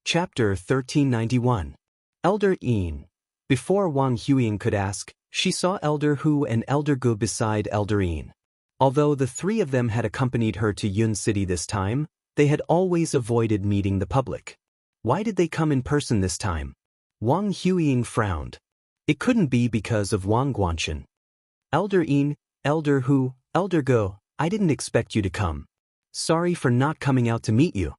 Chapter 1391. Elder Yin. Before Wang Huiying could ask, she saw Elder Hu and Elder Gu beside Elder Yin. Although the three of them had accompanied her to Yun City this time, they had always avoided meeting the public. Why did they come in person this time? Wang Huiying frowned. It couldn't be because of Wang Guanchen. Elder Yin, Elder Hu, Elder Gu, I didn't expect you to come. Sorry for not coming out to meet you.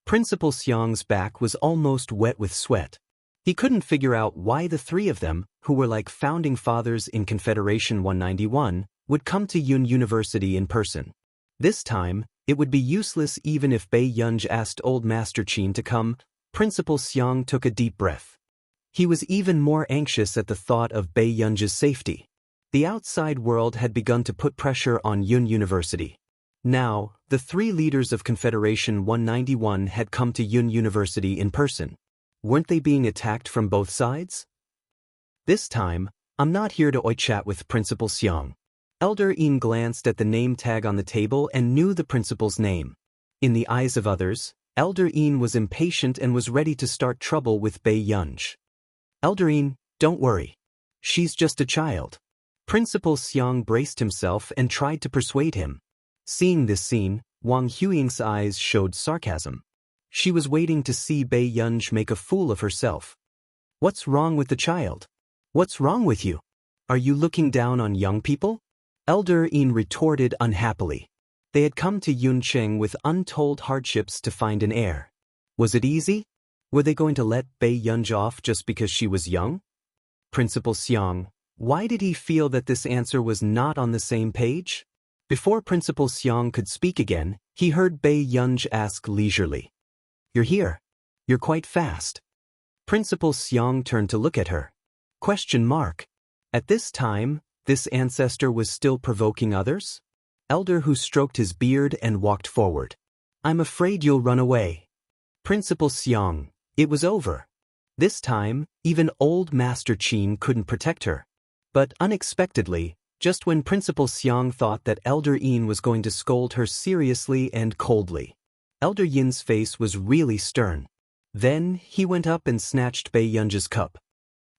Principal Xiang's back was almost wet with sweat. He couldn't figure out why the three of them, who were like founding fathers in Confederation 191, would come to Yun University in person. This time, it would be useless even if Bei Yunj asked Old Master Qin to come. Principal Xiang took a deep breath. He was even more anxious at the thought of Bei Yunj's safety. The outside world had begun to put pressure on Yun University. Now, the three leaders of Confederation 191 had come to Yun University in person. Weren't they being attacked from both sides? This time, I'm not here to chat with Principal Xiang. Elder Yin glanced at the name tag on the table and knew the principal's name. In the eyes of others, Elder Yin was impatient and was ready to start trouble with Bei Yunj. Elder Yin, don't worry. She's just a child. Principal Xiang braced himself and tried to persuade him. Seeing this scene, Wang Huiying's eyes showed sarcasm. She was waiting to see Bei Yunj make a fool of herself. What's wrong with the child? What's wrong with you? Are you looking down on young people? Elder Yin retorted unhappily. They had come to Yuncheng with untold hardships to find an heir. Was it easy? Were they going to let Bei Yunj off just because she was young? Principal Xiang, why did he feel that this answer was not on the same page? Before Principal Xiang could speak again, he heard Bei Yunj ask leisurely. You're here. You're quite fast. Principal Xiang turned to look at her. Question mark. At this time, this ancestor was still provoking others? Elder Hu stroked his beard and walked forward. I'm afraid you'll run away. Principal Xiang, it was over. This time, even Old Master Qin couldn't protect her. But unexpectedly, just when Principal Xiang thought that Elder Yin was going to scold her seriously and coldly, Elder Yin's face was really stern. Then he went up and snatched Bei Yunj's cup.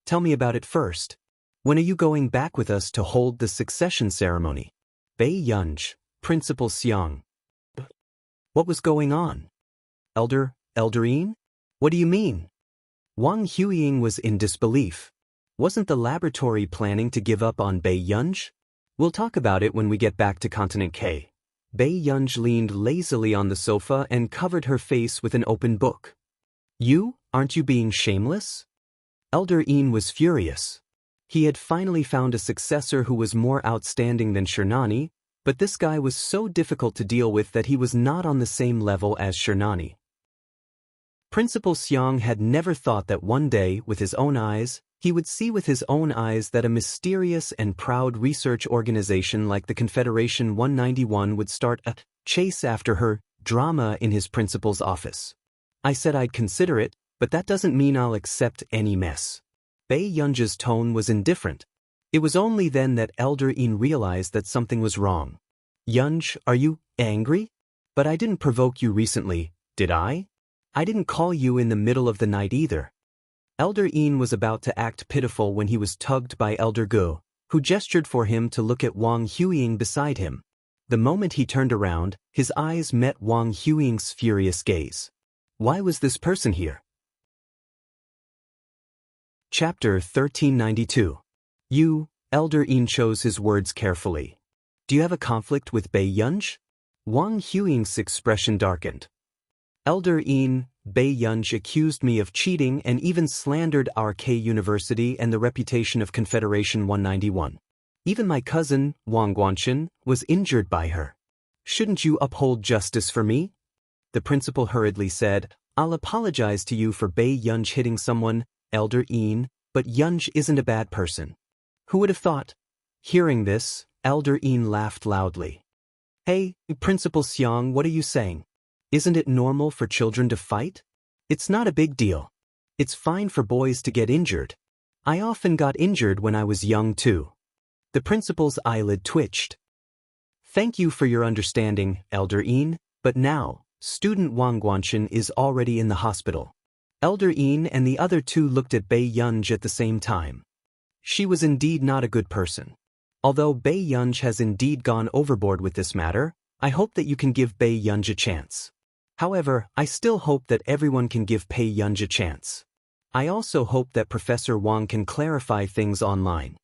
Tell me about it first. When are you going back with us to hold the succession ceremony? Bei Yunj, Principal Xiang. What was going on? Elder Yin? What do you mean? Wang Huiying was in disbelief. Wasn't the laboratory planning to give up on Bei Yunj? We'll talk about it when we get back to Continent K. Bei Yunj leaned lazily on the sofa and covered her face with an open book. Aren't you being shameless? Elder Yin was furious. He had finally found a successor who was more outstanding than Shernani, but this guy was so difficult to deal with that he was not on the same level as Shernani. Principal Xiang had never thought that one day, with his own eyes, he would see with his own eyes that a mysterious and proud research organization like the Confederation 191 would start a chase after her drama in his principal's office. I said I'd consider it, but that doesn't mean I'll accept any mess. Bei Yunj's tone was indifferent. It was only then that Elder Yin realized that something was wrong. Yunj, are you angry? But I didn't provoke you recently, did I? I didn't call you in the middle of the night either. Elder Yin was about to act pitiful when he was tugged by Elder Gu, who gestured for him to look at Wang Huiying beside him. The moment he turned around, his eyes met Wang Huiying's furious gaze. Why was this person here? Chapter 1392. Elder Yin chose his words carefully. Do you have a conflict with Bei Yunj? Wang Huiying's expression darkened. Elder Yin, Bei Yunj accused me of cheating and even slandered our K University and the reputation of Confederation 191. Even my cousin, Wang Guanchen, was injured by her. Shouldn't you uphold justice for me? The principal hurriedly said, I'll apologize to you for Bei Yunj hitting someone, Elder Yin, but Yunj isn't a bad person. Who would have thought? Hearing this, Elder Yin laughed loudly. Hey, Principal Xiang, what are you saying? Isn't it normal for children to fight? It's not a big deal. It's fine for boys to get injured. I often got injured when I was young too. The principal's eyelid twitched. Thank you for your understanding, Elder Yin, but now, student Wang Guanchen is already in the hospital. Elder Yin and the other two looked at Bei Yunj at the same time. She was indeed not a good person. Although Bei Yunj has indeed gone overboard with this matter, I hope that you can give Bei Yunj a chance. However, I still hope that everyone can give Bei Yunj a chance. I also hope that Professor Wang can clarify things online.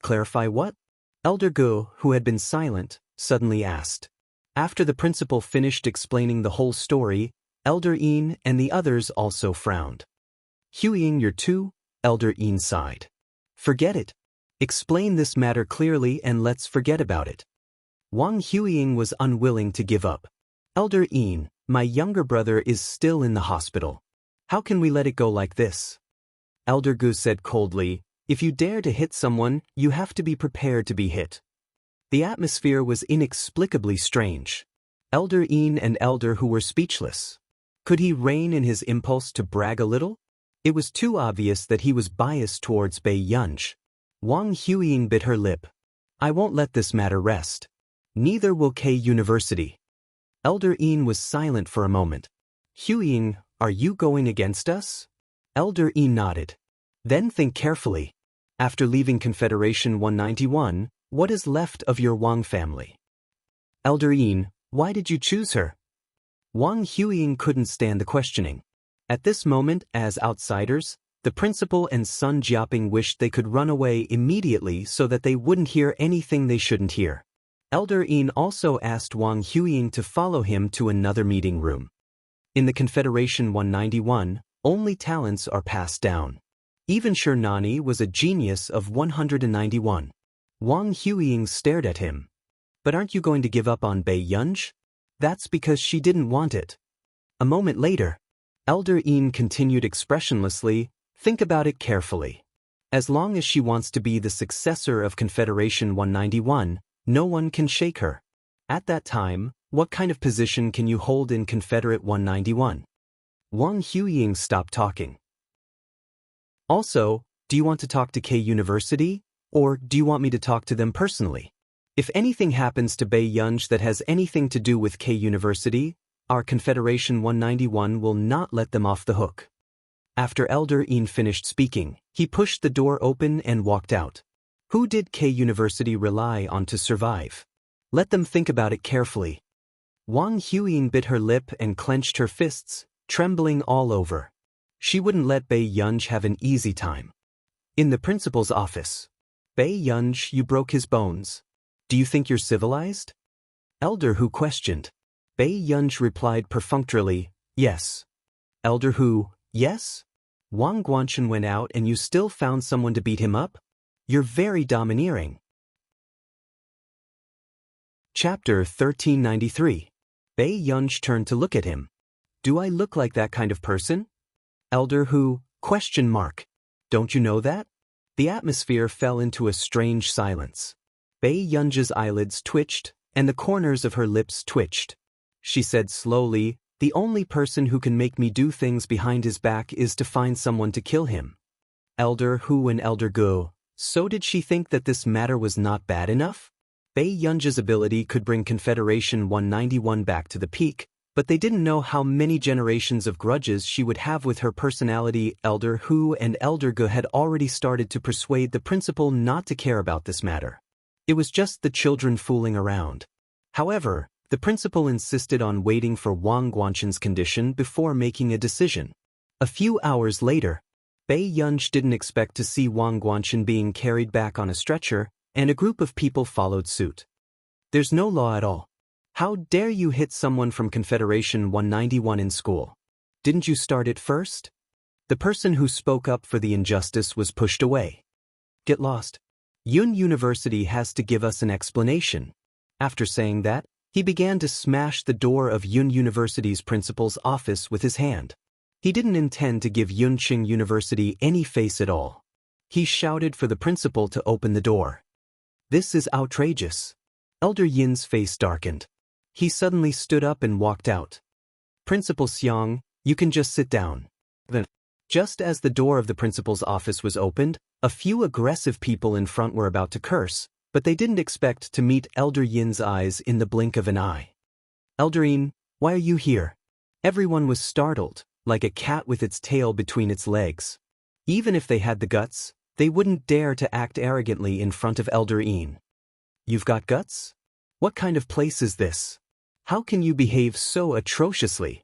Clarify what? Elder Gu, who had been silent, suddenly asked. After the principal finished explaining the whole story, Elder Yin and the others also frowned. Huiying, you're too? Elder Yin sighed. Forget it. Explain this matter clearly and let's forget about it. Wang Huiying was unwilling to give up. Elder Yin, my younger brother is still in the hospital. How can we let it go like this? Elder Gu said coldly, if you dare to hit someone, you have to be prepared to be hit. The atmosphere was inexplicably strange. Elder Yin and Elder Hu were speechless. Could he rein in his impulse to brag a little? It was too obvious that he was biased towards Bei Yunj. Wang Huiying bit her lip. I won't let this matter rest. Neither will K University. Elder Yin was silent for a moment. Huiying, are you going against us? Elder Yin nodded. Then think carefully. After leaving Confederation 191, what is left of your Wang family? Elder Yin, why did you choose her? Wang Huiying couldn't stand the questioning. At this moment, as outsiders, the principal and Sun Jiaping wished they could run away immediately so that they wouldn't hear anything they shouldn't hear. Elder Yin also asked Wang Huiying to follow him to another meeting room. In the Confederation 191, only talents are passed down. Even Shernani was a genius of 191. Wang Huiying stared at him. But aren't you going to give up on Bei Yunj? That's because she didn't want it. A moment later, Elder Yin continued expressionlessly, think about it carefully. As long as she wants to be the successor of Confederation 191, no one can shake her. At that time, what kind of position can you hold in Confederate 191? Wang Huiying stopped talking. Also, do you want to talk to K University, or do you want me to talk to them personally? If anything happens to Bei Yunj that has anything to do with K University, our Confederation 191 will not let them off the hook. After Elder Yin finished speaking, he pushed the door open and walked out. Who did K University rely on to survive? Let them think about it carefully. Wang Huiying bit her lip and clenched her fists, trembling all over. She wouldn't let Bei Yunj have an easy time. In the principal's office. Bei Yunj, you broke his bones. Do you think you're civilized? Elder Hu questioned. Bei Yunj replied perfunctorily, yes. Elder Hu, yes? Wang Guanchen went out and you still found someone to beat him up? You're very domineering. Chapter 1393. Bei Yunj turned to look at him. Do I look like that kind of person? Elder Hu, question mark. Don't you know that? The atmosphere fell into a strange silence. Bei Yunj's eyelids twitched, and the corners of her lips twitched. She said slowly, the only person who can make me do things behind his back is to find someone to kill him. Elder Hu and Elder Gu, so did she think that this matter was not bad enough? Bei Yunj's ability could bring Confederation 191 back to the peak, but they didn't know how many generations of grudges she would have with her personality. Elder Hu and Elder Gu had already started to persuade the principal not to care about this matter. It was just the children fooling around. However, the principal insisted on waiting for Wang Guanchen's condition before making a decision. A few hours later, Bei Yunj didn't expect to see Wang Guanchen being carried back on a stretcher, and a group of people followed suit. There's no law at all. How dare you hit someone from Confederation 191 in school? Didn't you start it first? The person who spoke up for the injustice was pushed away. Get lost. Yun University has to give us an explanation. After saying that, he began to smash the door of Yun University's principal's office with his hand. He didn't intend to give Yunqing University any face at all. He shouted for the principal to open the door. This is outrageous. Elder Yin's face darkened. He suddenly stood up and walked out. Principal Xiang, you can just sit down. Then, just as the door of the principal's office was opened, a few aggressive people in front were about to curse, but they didn't expect to meet Elder Yin's eyes in the blink of an eye. Elder Yin, why are you here? Everyone was startled. like a cat with its tail between its legs. Even if they had the guts, they wouldn't dare to act arrogantly in front of Elder Een. You've got guts? What kind of place is this? How can you behave so atrociously?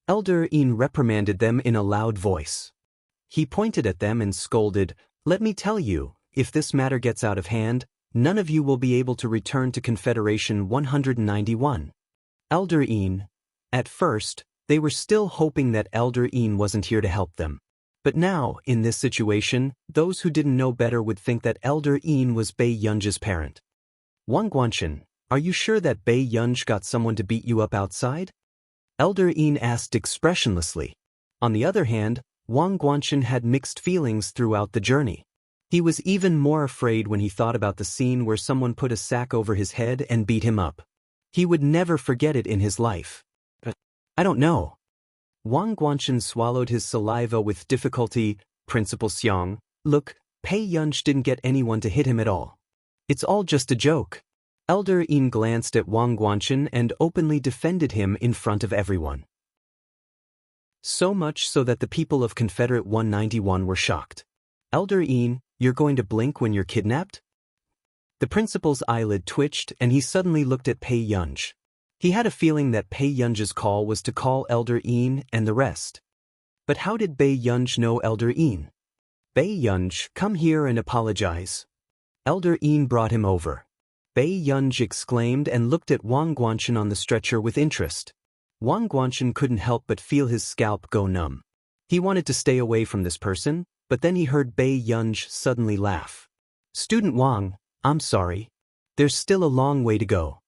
Elder Een reprimanded them in a loud voice. He pointed at them and scolded, "Let me tell you, if this matter gets out of hand, none of you will be able to return to Confederation 191. Elder Een. At first, they were still hoping that Elder Een wasn't here to help them. But now, in this situation, those who didn't know better would think that Elder Een was Bei Yunz's parent. Wang Guanchen, are you sure that Bei Yunz got someone to beat you up outside? Elder Een asked expressionlessly. On the other hand, Wang Guanchen had mixed feelings throughout the journey. He was even more afraid when he thought about the scene where someone put a sack over his head and beat him up. He would never forget it in his life. I don't know. Wang Guanchen swallowed his saliva with difficulty. Principal Xiang, look, Bei Yunz didn't get anyone to hit him at all. It's all just a joke. Elder Een glanced at Wang Guanchen and openly defended him in front of everyone. So much so that the people of Confederate 191 were shocked. Elder Een, you're going to blink when you're kidnapped? The principal's eyelid twitched and he suddenly looked at Bei Yunz. He had a feeling that Bei Yunz's call was to call Elder Een and the rest. But how did Bei Yunz know Elder Een? Bei Yunz, come here and apologize. Elder Een brought him over. Bei Yunz exclaimed and looked at Wang Guanchen on the stretcher with interest. Wang Guanchen couldn't help but feel his scalp go numb. He wanted to stay away from this person, but then he heard Bei Yunz suddenly laugh. Student Wang, I'm sorry. There's still a long way to go.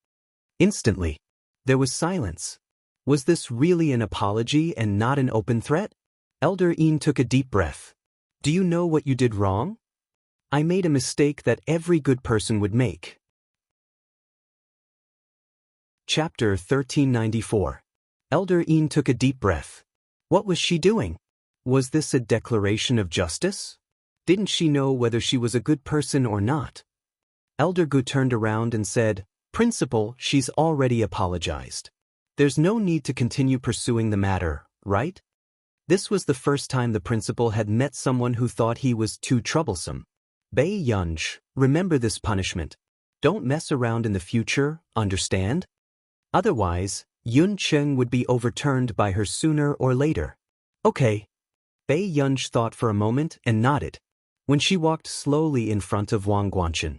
Instantly, there was silence. Was this really an apology and not an open threat? Elder Een took a deep breath. Do you know what you did wrong? I made a mistake that every good person would make. Chapter 1394. Elder Een took a deep breath. What was she doing? Was this a declaration of justice? Didn't she know whether she was a good person or not? Elder Gu turned around and said, Principal, she's already apologized. There's no need to continue pursuing the matter, right? This was the first time the principal had met someone who thought he was too troublesome. Bei Yunz, remember this punishment. Don't mess around in the future, understand? Otherwise, Yun Cheng would be overturned by her sooner or later. Okay. Bei Yunz thought for a moment and nodded. When she walked slowly in front of Wang Guanchen.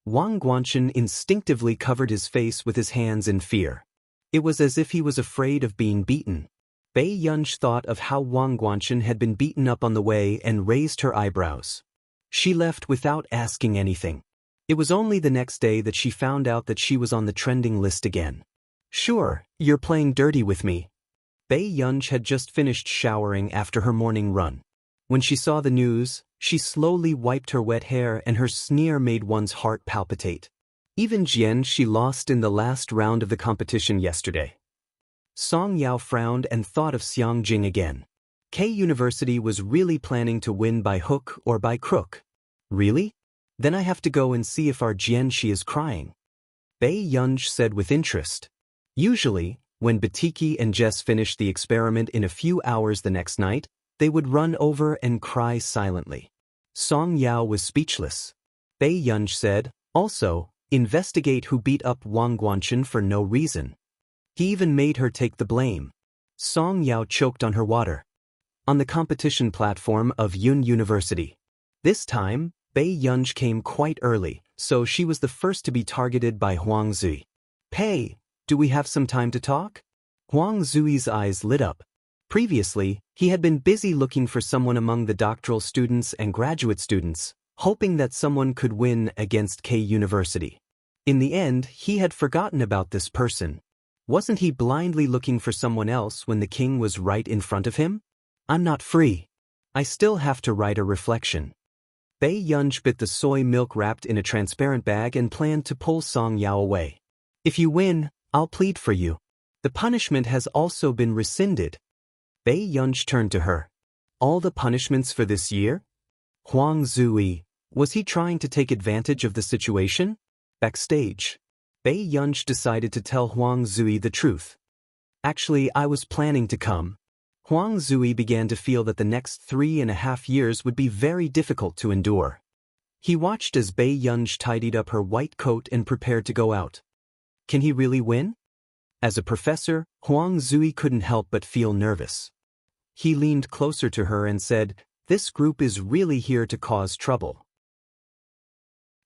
Wang Guanchen instinctively covered his face with his hands in fear. It was as if he was afraid of being beaten. Bei Yunz thought of how Wang Guanchen had been beaten up on the way and raised her eyebrows. She left without asking anything. It was only the next day that she found out that she was on the trending list again. Sure, you're playing dirty with me. Bei Yunz had just finished showering after her morning run. When she saw the news, she slowly wiped her wet hair and her sneer made one's heart palpitate. Even Jian she lost in the last round of the competition yesterday. Song Yao frowned and thought of Xiang Jing again. K University was really planning to win by hook or by crook. Really? Then I have to go and see if our Jian she is crying. Bei Yunz said with interest. Usually, when Batiki and Jess finished the experiment in a few hours the next night, they would run over and cry silently. Song Yao was speechless. Bei Yunz said, also, investigate who beat up Wang Guanchen for no reason. He even made her take the blame. Song Yao choked on her water. On the competition platform of Yun University. This time, Bei Yunz came quite early, so she was the first to be targeted by Huang Zui. Pei, do we have some time to talk? Huang Zui's eyes lit up. Previously, he had been busy looking for someone among the doctoral students and graduate students, hoping that someone could win against K University. In the end, he had forgotten about this person. Wasn't he blindly looking for someone else when the king was right in front of him? I'm not free. I still have to write a reflection. Bei Yunz bit the soy milk wrapped in a transparent bag and planned to pull Song Yao away. If you win, I'll plead for you. The punishment has also been rescinded. Bei Yunz turned to her. All the punishments for this year? Huang Zui, was he trying to take advantage of the situation? Backstage, Bei Yunz decided to tell Huang Zui the truth. Actually, I was planning to come. Huang Zui began to feel that the next 3.5 years would be very difficult to endure. He watched as Bei Yunj tidied up her white coat and prepared to go out. Can he really win? As a professor, Huang Zui couldn't help but feel nervous. He leaned closer to her and said, "This group is really here to cause trouble."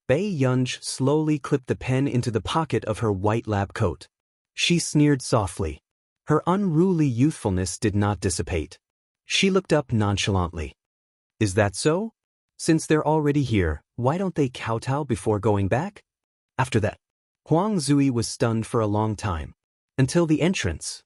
Bei Yunj slowly clipped the pen into the pocket of her white lab coat. She sneered softly. Her unruly youthfulness did not dissipate. She looked up nonchalantly. "Is that so? Since they're already here, why don't they kowtow before going back?" After that, Huang Zui was stunned for a long time. Until the entrance.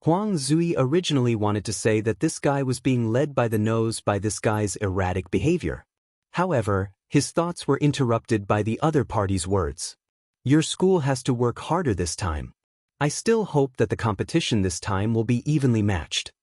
Huang Zui originally wanted to say that this guy was being led by the nose by this guy's erratic behavior. However, his thoughts were interrupted by the other party's words. "Your school has to work harder this time. I still hope that the competition this time will be evenly matched."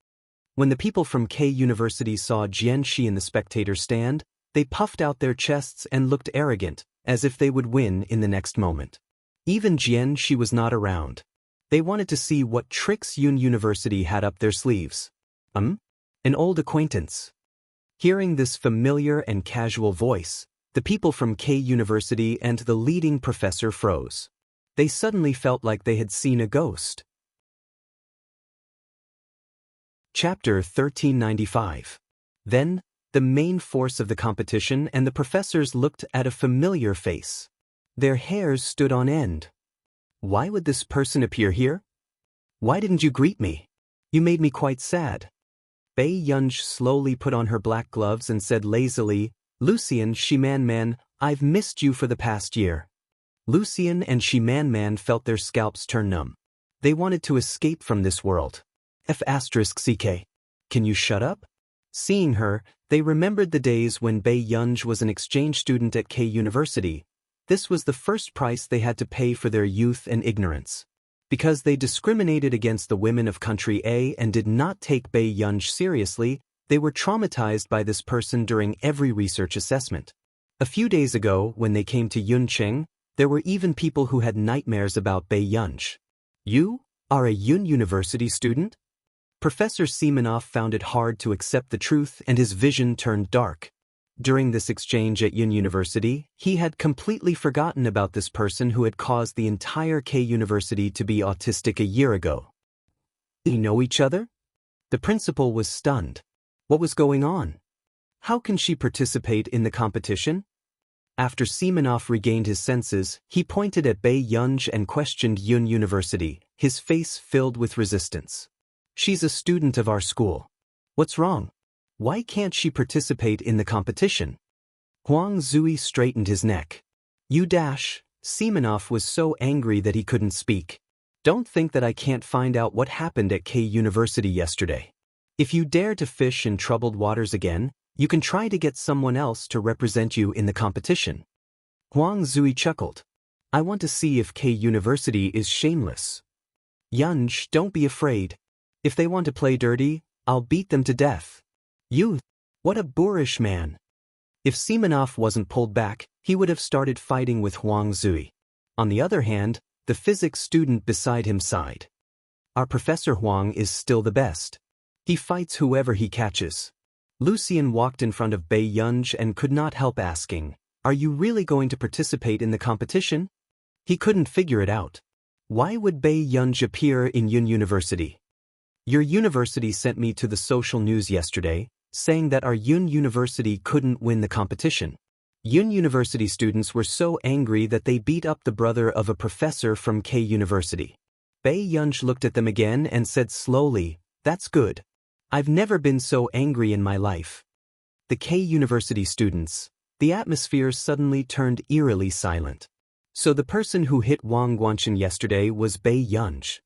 When the people from K University saw Xianxia in the spectator stand, they puffed out their chests and looked arrogant, as if they would win in the next moment. Even Xianxia was not around. They wanted to see what tricks Yun University had up their sleeves. An old acquaintance. Hearing this familiar and casual voice, the people from K University and the leading professor froze. They suddenly felt like they had seen a ghost. Chapter 1395. Then, the main force of the competition and the professors looked at a familiar face. Their hairs stood on end. Why would this person appear here? Why didn't you greet me? You made me quite sad. Bei Yunj slowly put on her black gloves and said lazily, "Lucian, Shiman, I've missed you for the past year." Lucian and Shiman felt their scalps turn numb. They wanted to escape from this world. F***ck. Can you shut up? Seeing her, they remembered the days when Bei Yunj was an exchange student at K University. This was the first price they had to pay for their youth and ignorance. Because they discriminated against the women of Country A and did not take Bei Yunj seriously, they were traumatized by this person during every research assessment. A few days ago, when they came to Yuncheng, there were even people who had nightmares about Bei Yunj. "You are a Yun University student?" Professor Semenov found it hard to accept the truth and his vision turned dark. During this exchange at Yun University, he had completely forgotten about this person who had caused the entire K University to be autistic a year ago. "You know each other?" The principal was stunned. What was going on? How can she participate in the competition? After Semenov regained his senses, he pointed at Bei Yunj and questioned Yun University, his face filled with resistance. "She's a student of our school. What's wrong? Why can't she participate in the competition?" Huang Zui straightened his neck. Semenov was so angry that he couldn't speak. "Don't think that I can't find out what happened at K University yesterday. If you dare to fish in troubled waters again, you can try to get someone else to represent you in the competition." Huang Zui chuckled. "I want to see if K University is shameless." "Yunj, don't be afraid. If they want to play dirty, I'll beat them to death." "You? What a boorish man." If Semenov wasn't pulled back, he would have started fighting with Huang Zui. On the other hand, the physics student beside him sighed. "Our Professor Huang is still the best. He fights whoever he catches." Lucian walked in front of Bei Yunj and could not help asking, "Are you really going to participate in the competition?" He couldn't figure it out. Why would Bei Yunj appear in Yun University? "Your university sent me to the social news yesterday, saying that our Yun University couldn't win the competition. Yun University students were so angry that they beat up the brother of a professor from K University." Bei Yunj looked at them again and said slowly, "That's good. I've never been so angry in my life." The K University students, the atmosphere suddenly turned eerily silent. So the person who hit Wang Guanchen yesterday was Bei Yunj.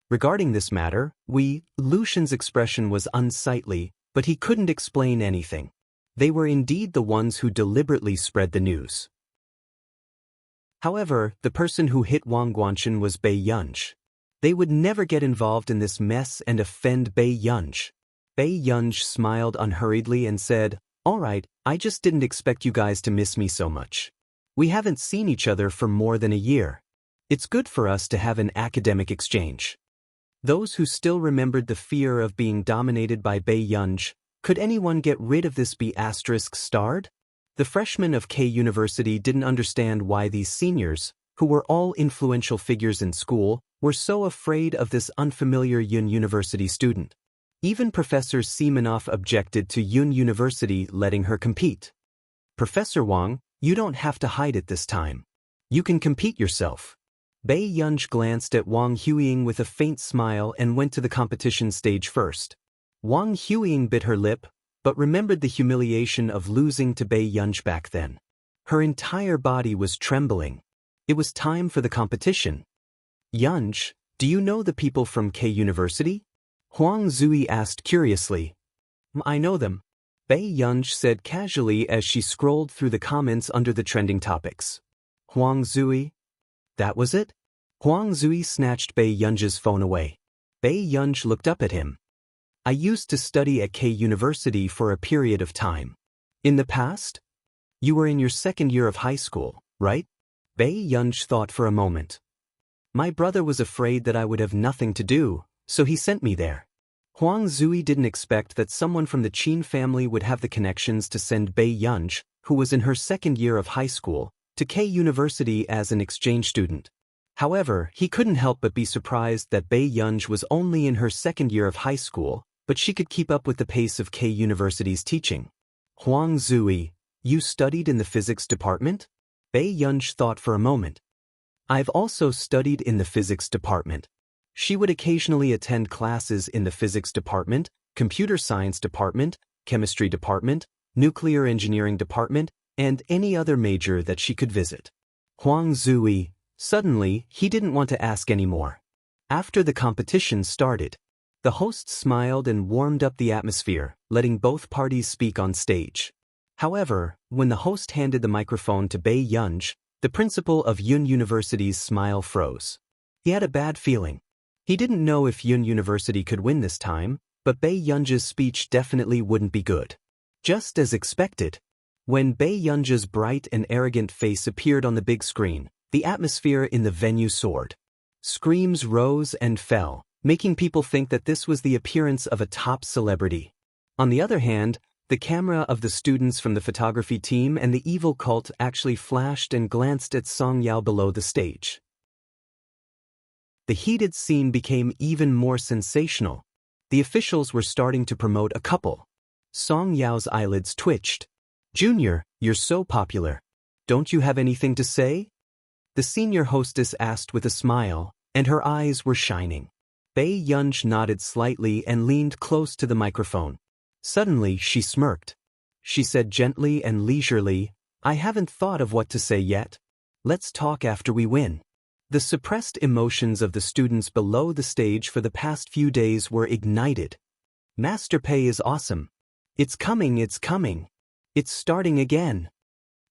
Regarding this matter, Lucian's expression was unsightly, but he couldn't explain anything. They were indeed the ones who deliberately spread the news. However, the person who hit Wang Guanchen was Bei Yunj. They would never get involved in this mess and offend Bei Yunj. Bei Yunj smiled unhurriedly and said, "All right, I just didn't expect you guys to miss me so much. We haven't seen each other for more than a year. It's good for us to have an academic exchange." Those who still remembered the fear of being dominated by Bei Yunj, could anyone get rid of this be asterisk starred? The freshmen of K University didn't understand why these seniors, who were all influential figures in school, were so afraid of this unfamiliar Yun University student. Even Professor Simonov objected to Yun University letting her compete. Professor Wang, you don't have to hide it this time. You can compete yourself. Bei Yunj glanced at Wang Huiying with a faint smile and went to the competition stage first. Wang Huiying bit her lip, but remembered the humiliation of losing to Bei Yunj back then. Her entire body was trembling. It was time for the competition. Yunj, do you know the people from K University? Huang Zui asked curiously. I know them, Bei Yunj said casually as she scrolled through the comments under the trending topics. Huang Zui? That was it? Huang Zui snatched Bei Yunj's phone away. Bei Yunj looked up at him. I used to study at K University for a period of time. In the past? You were in your second year of high school, right? Bei Yunj thought for a moment. My brother was afraid that I would have nothing to do, so he sent me there. Huang Zui didn't expect that someone from the Qin family would have the connections to send Bei Yunj, who was in her second year of high school, to K University as an exchange student. However, he couldn't help but be surprised that Bei Yunj was only in her second year of high school, but she could keep up with the pace of K University's teaching. Huang Zui, you studied in the physics department? Bei Yunj thought for a moment. I've also studied in the physics department. She would occasionally attend classes in the physics department, computer science department, chemistry department, nuclear engineering department, and any other major that she could visit. Huang Zui, suddenly, he didn't want to ask anymore. After the competition started, the host smiled and warmed up the atmosphere, letting both parties speak on stage. However, when the host handed the microphone to Bei Yunj, the principal of Yun University's smile froze. He had a bad feeling. He didn't know if Yun University could win this time, but Bei Yunj's speech definitely wouldn't be good. Just as expected. When Bei Yunj's bright and arrogant face appeared on the big screen, the atmosphere in the venue soared. Screams rose and fell, making people think that this was the appearance of a top celebrity. On the other hand, the camera of the students from the photography team and the evil cult actually flashed and glanced at Song Yao below the stage. The heated scene became even more sensational. The officials were starting to promote a couple. Song Yao's eyelids twitched. Junior, you're so popular. Don't you have anything to say? The senior hostess asked with a smile, and her eyes were shining. Bei Yunj nodded slightly and leaned close to the microphone. Suddenly, she smirked. She said gently and leisurely, I haven't thought of what to say yet. Let's talk after we win. The suppressed emotions of the students below the stage for the past few days were ignited. Master Pei is awesome. It's coming, it's coming. It's starting again.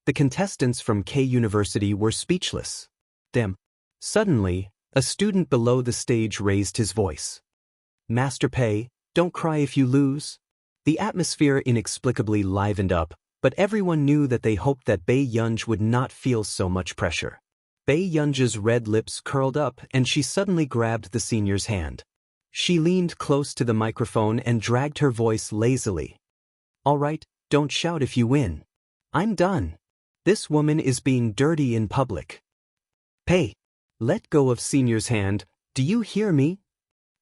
The contestants from K University were speechless. Suddenly, a student below the stage raised his voice. Master Pei, don't cry if you lose. The atmosphere inexplicably livened up, but everyone knew that they hoped that Bei Yunj would not feel so much pressure. Bei Yunj's red lips curled up and she suddenly grabbed the senior's hand. She leaned close to the microphone and dragged her voice lazily. All right, don't shout if you win. I'm done. This woman is being dirty in public. Pei, let go of senior's hand, do you hear me?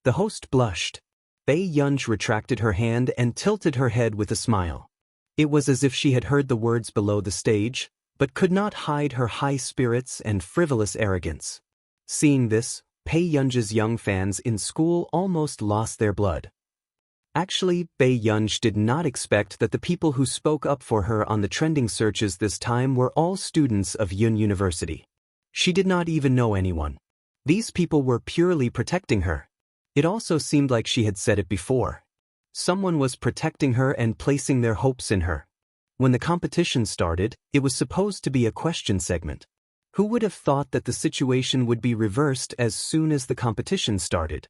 The host blushed. Bei Yunj retracted her hand and tilted her head with a smile. It was as if she had heard the words below the stage, but could not hide her high spirits and frivolous arrogance. Seeing this, Bei Yunj's young fans in school almost lost their blood. Actually, Bei Yunj did not expect that the people who spoke up for her on the trending searches this time were all students of Yun University. She did not even know anyone. These people were purely protecting her. It also seemed like she had said it before. Someone was protecting her and placing their hopes in her. When the competition started, it was supposed to be a question segment. Who would have thought that the situation would be reversed as soon as the competition started?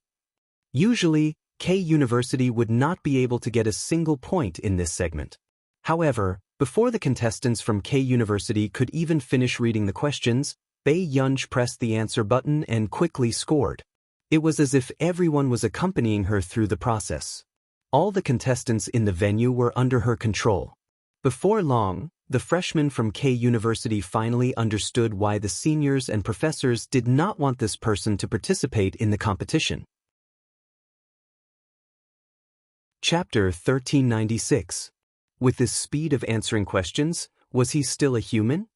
Usually, K University would not be able to get a single point in this segment. However, before the contestants from K University could even finish reading the questions, Bei Yunj pressed the answer button and quickly scored. It was as if everyone was accompanying her through the process. All the contestants in the venue were under her control. Before long, the freshmen from K University finally understood why the seniors and professors did not want this person to participate in the competition. Chapter 1396. With this speed of answering questions, was he still a human?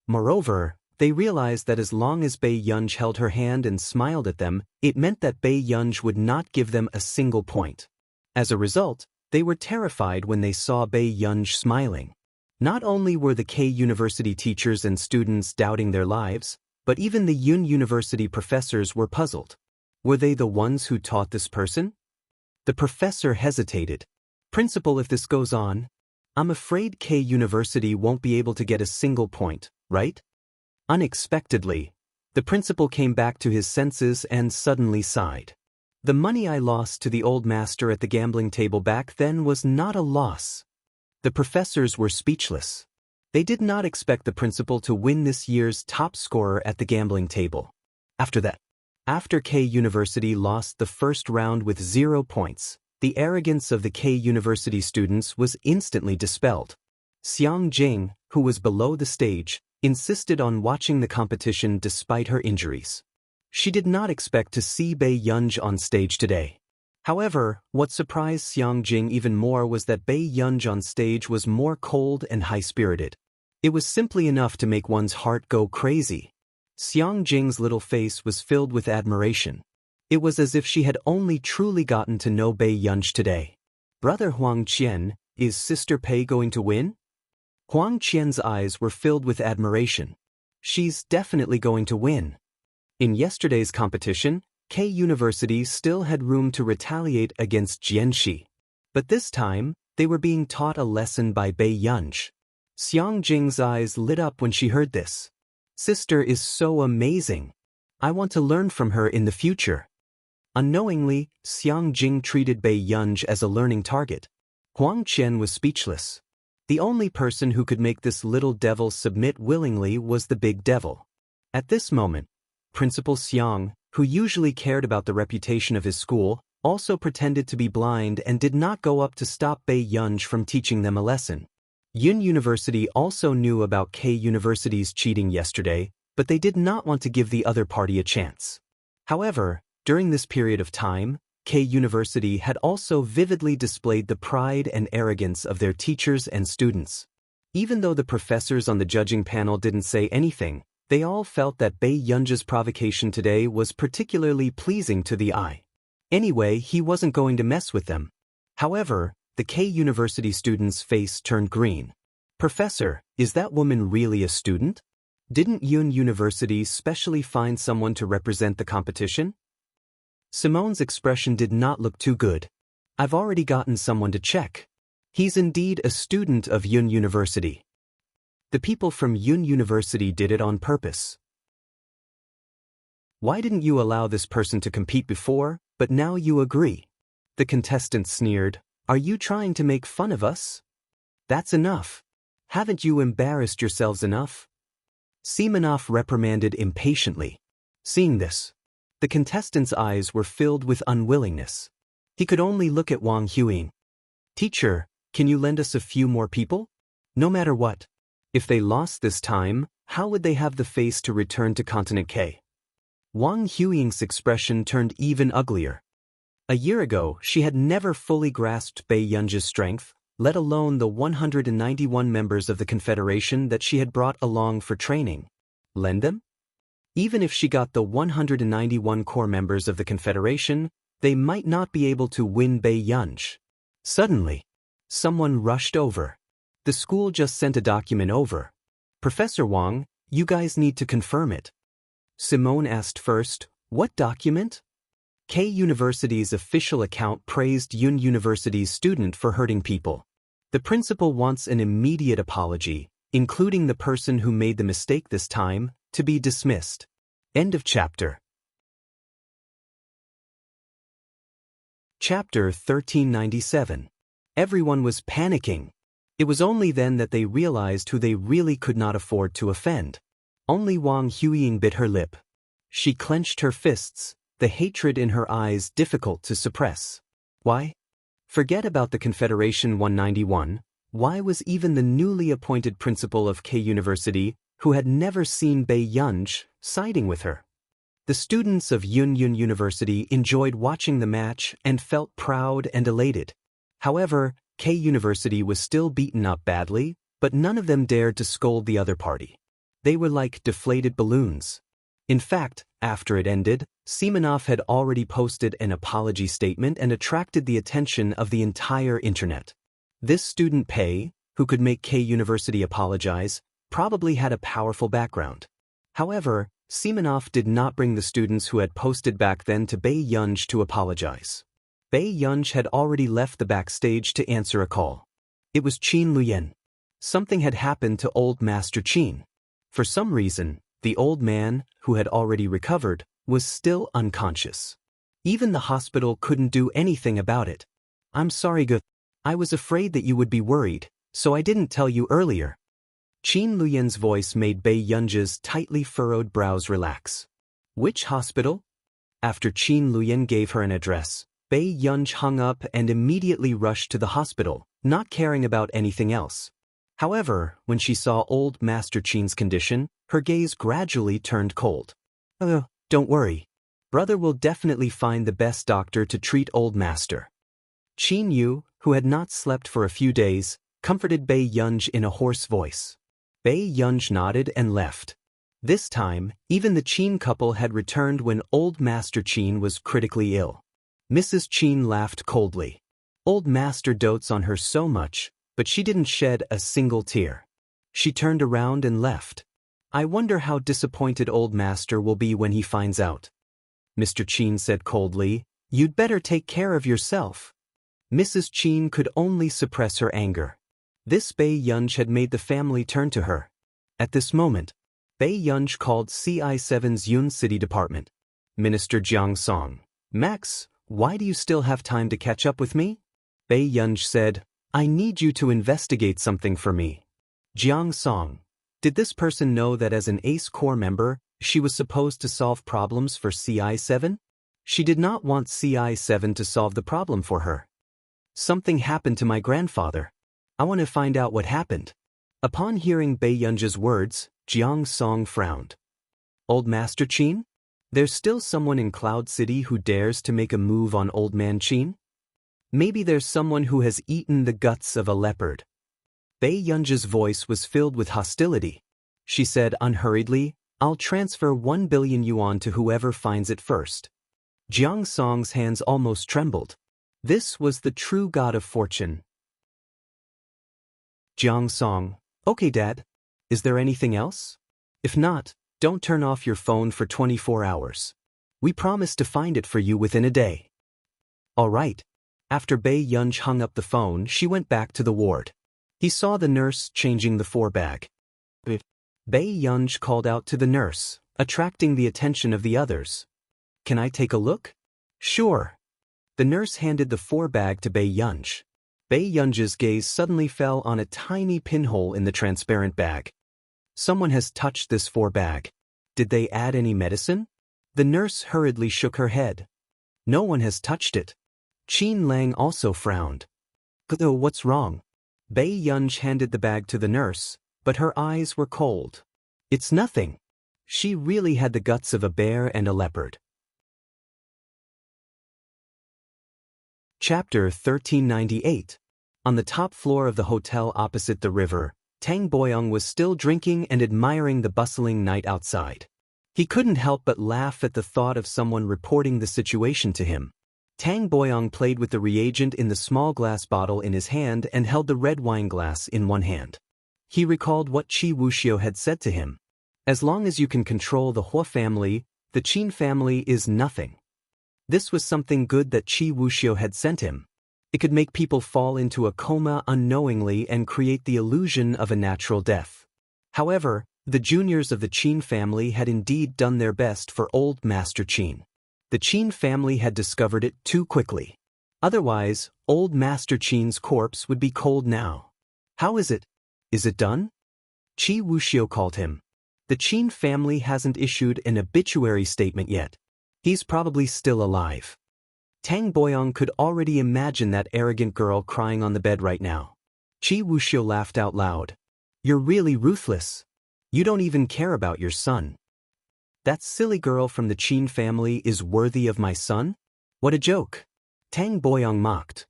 Moreover, they realized that as long as Bei Yunj held her hand and smiled at them, it meant that Bei Yunj would not give them a single point. As a result, they were terrified when they saw Bei Yunj smiling. Not only were the K University teachers and students doubting their lives, but even the Yun University professors were puzzled. Were they the ones who taught this person? The professor hesitated. Principal, if this goes on, I'm afraid K University won't be able to get a single point, right? Unexpectedly, the principal came back to his senses and suddenly sighed. The money I lost to the old master at the gambling table back then was not a loss. The professors were speechless. They did not expect the principal to win this year's top scorer at the gambling table. After K University lost the first round with 0 points, the arrogance of the K University students was instantly dispelled. Xiang Jing, who was below the stage, insisted on watching the competition despite her injuries. She did not expect to see Bei Yunj on stage today. However, what surprised Xiang Jing even more was that Bei Yunj on stage was more cold and high-spirited. It was simply enough to make one's heart go crazy. Xiang Jing's little face was filled with admiration. It was as if she had only truly gotten to know Bei Yunj today. Brother Huang Qian, is Sister Pei going to win? Huang Qian's eyes were filled with admiration. She's definitely going to win. In yesterday's competition, K University still had room to retaliate against Jianxi. But this time, they were being taught a lesson by Bei Yunj. Xiang Jing's eyes lit up when she heard this. Sister is so amazing. I want to learn from her in the future. Unknowingly, Xiang Jing treated Bei Yunj as a learning target. Huang Qian was speechless. The only person who could make this little devil submit willingly was the big devil. At this moment, Principal Xiang, who usually cared about the reputation of his school, also pretended to be blind and did not go up to stop Bei Yunj from teaching them a lesson. Yun University also knew about K University's cheating yesterday, but they did not want to give the other party a chance. However, during this period of time, K University had also vividly displayed the pride and arrogance of their teachers and students. Even though the professors on the judging panel didn't say anything, they all felt that Bei Yunj's provocation today was particularly pleasing to the eye. Anyway, he wasn't going to mess with them. However, the K University student's face turned green. Professor, is that woman really a student? Didn't Yun University specially find someone to represent the competition? Simone's expression did not look too good. I've already gotten someone to check. He's indeed a student of Yun University. The people from Yun University did it on purpose. Why didn't you allow this person to compete before, but now you agree? The contestant sneered. Are you trying to make fun of us? That's enough. Haven't you embarrassed yourselves enough? Simonov reprimanded impatiently. Seeing this, the contestant's eyes were filled with unwillingness. He could only look at Wang Huing. Teacher, can you lend us a few more people? No matter what. If they lost this time, how would they have the face to return to Continent K? Wang Huing's expression turned even uglier. A year ago, she had never fully grasped Bei Yunj's strength, let alone the 191 members of the Confederation that she had brought along for training. Lend them? Even if she got the 191 core members of the Confederation, they might not be able to win Bei Yunj. Suddenly, someone rushed over. The school just sent a document over. Professor Wang, you guys need to confirm it. Simone asked first, what document? K University's official account praised Yun University's student for hurting people. The principal wants an immediate apology, including the person who made the mistake this time, to be dismissed. End of chapter. Chapter 1397. Everyone was panicking. It was only then that they realized who they really could not afford to offend. Only Wang Huiying bit her lip. She clenched her fists. the hatred in her eyes difficult to suppress. Why? Forget about the Confederation 191. Why was even the newly appointed principal of K University, who had never seen Bei Yunj, siding with her? The students of Yun University enjoyed watching the match and felt proud and elated. However, K University was still beaten up badly, but none of them dared to scold the other party. They were like deflated balloons. In fact, after it ended, Semenov had already posted an apology statement and attracted the attention of the entire internet. This student Pei, who could make K University apologize, probably had a powerful background. However, Semenov did not bring the students who had posted back then to Bei Yunj to apologize. Bei Yunj had already left the backstage to answer a call. It was Qin Luyan. Something had happened to old Master Qin. For some reason, the old man, who had already recovered, was still unconscious. Even the hospital couldn't do anything about it. I'm sorry, Gu. I was afraid that you would be worried, so I didn't tell you earlier. Qin Luyan's voice made Bei Yunj's tightly furrowed brows relax. Which hospital? After Qin Luyan gave her an address, Bei Yunj hung up and immediately rushed to the hospital, not caring about anything else. However, when she saw old Master Qin's condition, her gaze gradually turned cold. Oh, don't worry. Brother will definitely find the best doctor to treat old Master. Qin Yu, who had not slept for a few days, comforted Bei Yunj in a hoarse voice. Bei Yunj nodded and left. This time, even the Qin couple had returned when old Master Qin was critically ill. Mrs. Qin laughed coldly. Old Master dotes on her so much, but she didn't shed a single tear. She turned around and left. I wonder how disappointed old Master will be when he finds out. Mr. Qin said coldly, You'd better take care of yourself. Mrs. Qin could only suppress her anger. This Bei Yunj had made the family turn to her. At this moment, Bei Yunj called CI7's Yun City Department. Minister Jiang Song. Max, why do you still have time to catch up with me? Bei Yunj said, I need you to investigate something for me. Jiang Song. Did this person know that as an ACE Corps member, she was supposed to solve problems for CI7? She did not want CI7 to solve the problem for her. Something happened to my grandfather. I want to find out what happened. Upon hearing Bei Yunj's words, Jiang Song frowned. Old Master Qin? There's still someone in Cloud City who dares to make a move on Old Man Qin? Maybe there's someone who has eaten the guts of a leopard. Bei Yunj's voice was filled with hostility. She said unhurriedly, I'll transfer 1 billion yuan to whoever finds it first. Jiang Song's hands almost trembled. This was the true god of fortune. Jiang Song, okay Dad. Is there anything else? If not, don't turn off your phone for 24 hours. We promise to find it for you within a day. All right. After Bei Yunj hung up the phone, she went back to the ward. He saw the nurse changing the 4-bag. Bei Yunj called out to the nurse, attracting the attention of the others. Can I take a look? Sure. The nurse handed the 4-bag to Bei Yunj. Bei Yunj's gaze suddenly fell on a tiny pinhole in the transparent bag. Someone has touched this 4-bag. Did they add any medicine? The nurse hurriedly shook her head. No one has touched it. Qin Lang also frowned. Oh, what's wrong? Bei Yunj handed the bag to the nurse, but her eyes were cold. It's nothing. She really had the guts of a bear and a leopard. Chapter 1398. On the top floor of the hotel opposite the river, Tang Boyong was still drinking and admiring the bustling night outside. He couldn't help but laugh at the thought of someone reporting the situation to him. Tang Boyong played with the reagent in the small glass bottle in his hand and held the red wine glass in one hand. He recalled what Qi Wuxiu had said to him. As long as you can control the Hua family, the Qin family is nothing. This was something good that Qi Wuxiu had sent him. It could make people fall into a coma unknowingly and create the illusion of a natural death. However, the juniors of the Qin family had indeed done their best for old Master Qin. The Qin family had discovered it too quickly. Otherwise, old Master Qin's corpse would be cold now. How is it? Is it done? Qi Wuxiu called him. The Qin family hasn't issued an obituary statement yet. He's probably still alive. Tang Boyong could already imagine that arrogant girl crying on the bed right now. Qi Wuxiu laughed out loud. You're really ruthless. You don't even care about your son. That silly girl from the Qin family is worthy of my son? What a joke. Tang Boyong mocked.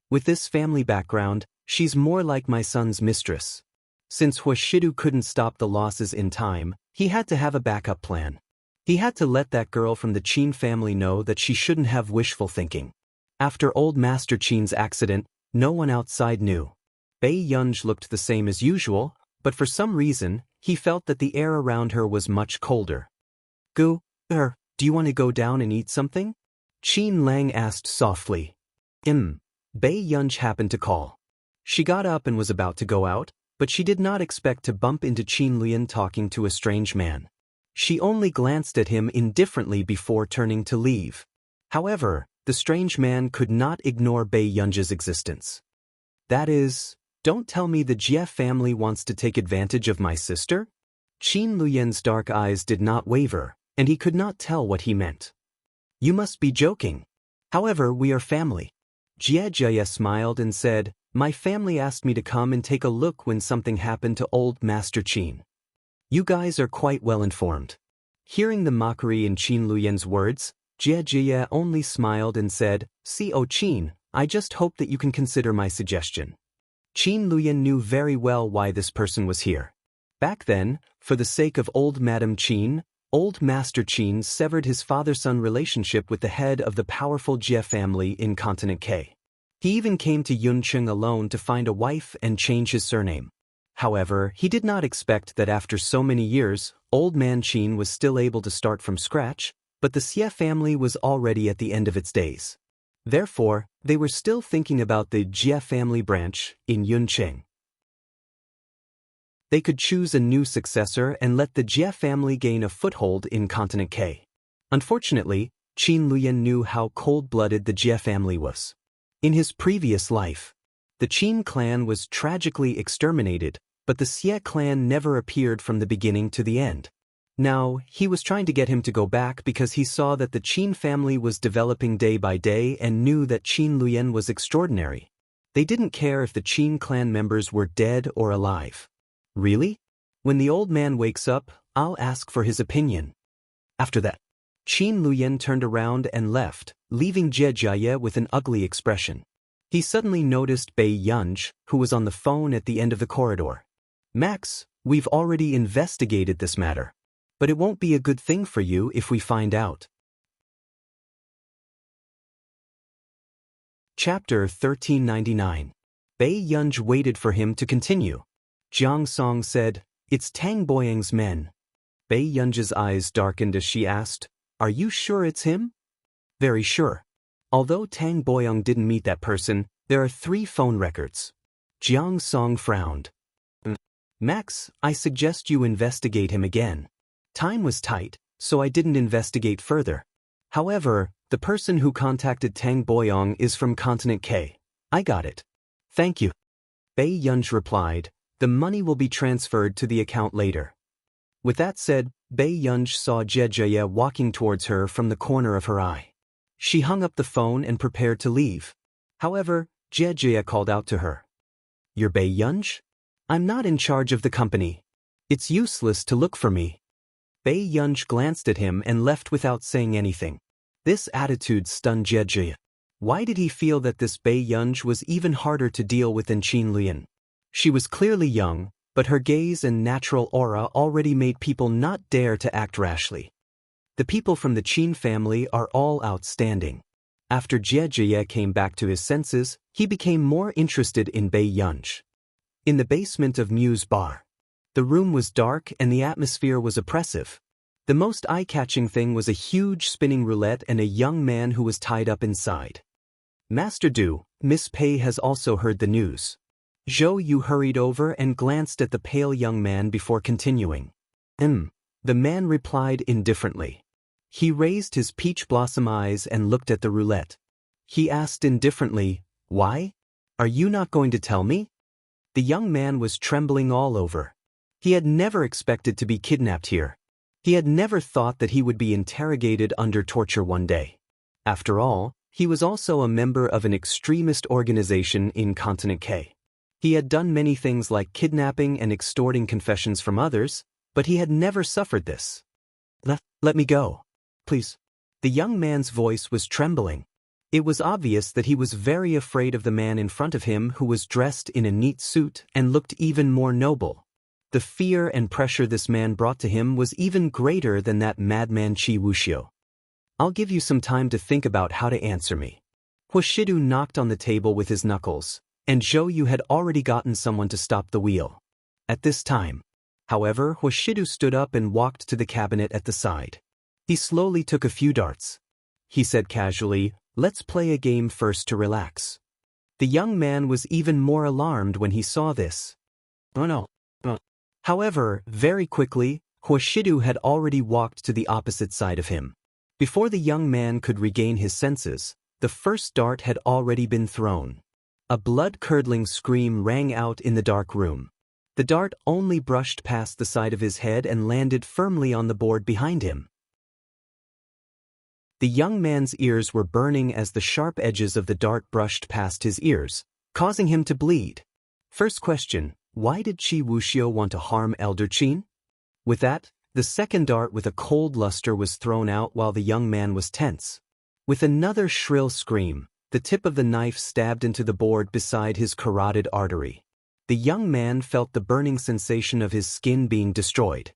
With this family background, she's more like my son's mistress. Since Huashidu couldn't stop the losses in time, he had to have a backup plan. He had to let that girl from the Qin family know that she shouldn't have wishful thinking. After old Master Qin's accident, no one outside knew. Bei Yunj looked the same as usual, but for some reason, he felt that the air around her was much colder. Do you want to go down and eat something? Qin Lang asked softly. Bei Yunj happened to call. She got up and was about to go out, but she did not expect to bump into Qin Lian talking to a strange man. She only glanced at him indifferently before turning to leave. However, the strange man could not ignore Bei Yunj's existence. That is, don't tell me the Jie family wants to take advantage of my sister? Qin Lian's dark eyes did not waver, and he could not tell what he meant. You must be joking. However, we are family. Jie smiled and said, my family asked me to come and take a look when something happened to old Master Qin. You guys are quite well informed. Hearing the mockery in Qin Lian's words, Jie only smiled and said, see Qin, I just hope that you can consider my suggestion. Qin Lian knew very well why this person was here. Back then, for the sake of old Madame Qin, old Master Qin severed his father-son relationship with the head of the powerful Jie family in Continent K. He even came to Yuncheng alone to find a wife and change his surname. However, he did not expect that after so many years, old man Qin was still able to start from scratch, but the Xie family was already at the end of its days. Therefore, they were still thinking about the Jie family branch in Yuncheng. They could choose a new successor and let the Jie family gain a foothold in Continent K. Unfortunately, Qin Lian knew how cold-blooded the Jie family was. In his previous life, the Qin clan was tragically exterminated, but the Xie clan never appeared from the beginning to the end. Now, he was trying to get him to go back because he saw that the Qin family was developing day by day and knew that Qin Lian was extraordinary. They didn't care if the Qin clan members were dead or alive. Really? When the old man wakes up, I'll ask for his opinion. After that, Qin Lian turned around and left, leaving Jie with an ugly expression. He suddenly noticed Bei Yunj, who was on the phone at the end of the corridor. Max, we've already investigated this matter. But it won't be a good thing for you if we find out. Chapter 1399. Bei Yunj waited for him to continue. Jiang Song said, it's Tang Boyang's men. Bei Yunj's eyes darkened as she asked, are you sure it's him? Very sure. Although Tang Boyang didn't meet that person, there are 3 phone records. Jiang Song frowned. Max, I suggest you investigate him again. Time was tight, so I didn't investigate further. However, the person who contacted Tang Boyang is from Continent K. I got it. Thank you. Bei Yunj replied, the money will be transferred to the account later. With that said, Bei Yunj saw Jie walking towards her from the corner of her eye. She hung up the phone and prepared to leave. However, Jie called out to her. You're Bei Yunj? I'm not in charge of the company. It's useless to look for me. Bei Yunj glanced at him and left without saying anything. This attitude stunned Jie. Why did he feel that this Bei Yunj was even harder to deal with than Qin Lian? She was clearly young, but her gaze and natural aura already made people not dare to act rashly. The people from the Qin family are all outstanding. After Jie came back to his senses, he became more interested in Bei Yunj. In the basement of Mu's bar. The room was dark and the atmosphere was oppressive. The most eye-catching thing was a huge spinning roulette and a young man who was tied up inside. Master Du, Miss Pei has also heard the news. Zhou Yu hurried over and glanced at the pale young man before continuing. The man replied indifferently. He raised his peach blossom eyes and looked at the roulette. He asked indifferently, why? Are you not going to tell me? The young man was trembling all over. He had never expected to be kidnapped here. He had never thought that he would be interrogated under torture one day. After all, he was also a member of an extremist organization in Continent K. He had done many things like kidnapping and extorting confessions from others, but he had never suffered this. Let me go, please. The young man's voice was trembling. It was obvious that he was very afraid of the man in front of him who was dressed in a neat suit and looked even more noble. The fear and pressure this man brought to him was even greater than that madman Qi Wuxiu. I'll give you some time to think about how to answer me. Huashidu knocked on the table with his knuckles, and Zhou Yu had already gotten someone to stop the wheel. At this time, however, Huashidu stood up and walked to the cabinet at the side. He slowly took a few darts. He said casually, "Let's play a game first to relax." The young man was even more alarmed when he saw this. Oh no. However, very quickly, Huashidu had already walked to the opposite side of him. Before the young man could regain his senses, the first dart had already been thrown. A blood-curdling scream rang out in the dark room. The dart only brushed past the side of his head and landed firmly on the board behind him. The young man's ears were burning as the sharp edges of the dart brushed past his ears, causing him to bleed. First question, why did Qi Wuxiu want to harm Elder Qin? With that, the second dart with a cold luster was thrown out while the young man was tense. With another shrill scream, the tip of the knife stabbed into the board beside his carotid artery. The young man felt the burning sensation of his skin being destroyed.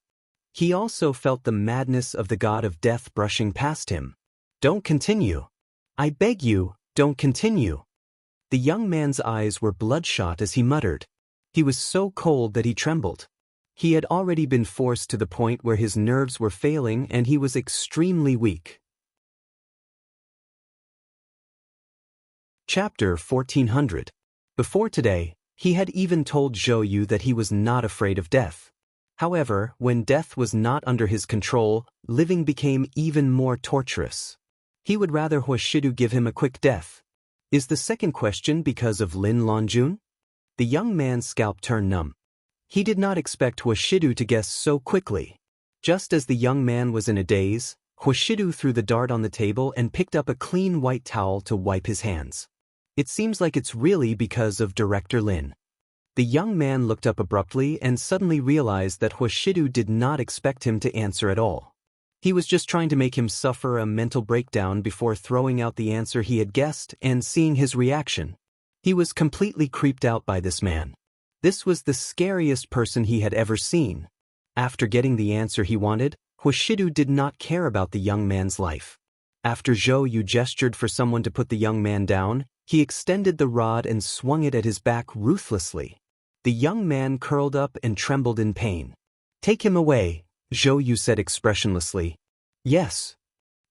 He also felt the madness of the god of death brushing past him. Don't continue. I beg you, don't continue. The young man's eyes were bloodshot as he muttered. He was so cold that he trembled. He had already been forced to the point where his nerves were failing and he was extremely weak. Chapter 1400. Before today, he had even told Zhou Yu that he was not afraid of death. However, when death was not under his control, living became even more torturous. He would rather Huashidu give him a quick death. Is the second question because of Lin Longjun? The young man's scalp turned numb. He did not expect Huashidu to guess so quickly. Just as the young man was in a daze, Huashidu threw the dart on the table and picked up a clean white towel to wipe his hands. It seems like it's really because of Director Lin. The young man looked up abruptly and suddenly realized that Huashidu did not expect him to answer at all. He was just trying to make him suffer a mental breakdown before throwing out the answer he had guessed and seeing his reaction. He was completely creeped out by this man. This was the scariest person he had ever seen. After getting the answer he wanted, Huashidu did not care about the young man's life. After Zhou Yu gestured for someone to put the young man down, he extended the rod and swung it at his back ruthlessly. The young man curled up and trembled in pain. "Take him away," Zhou Yu said expressionlessly. "Yes."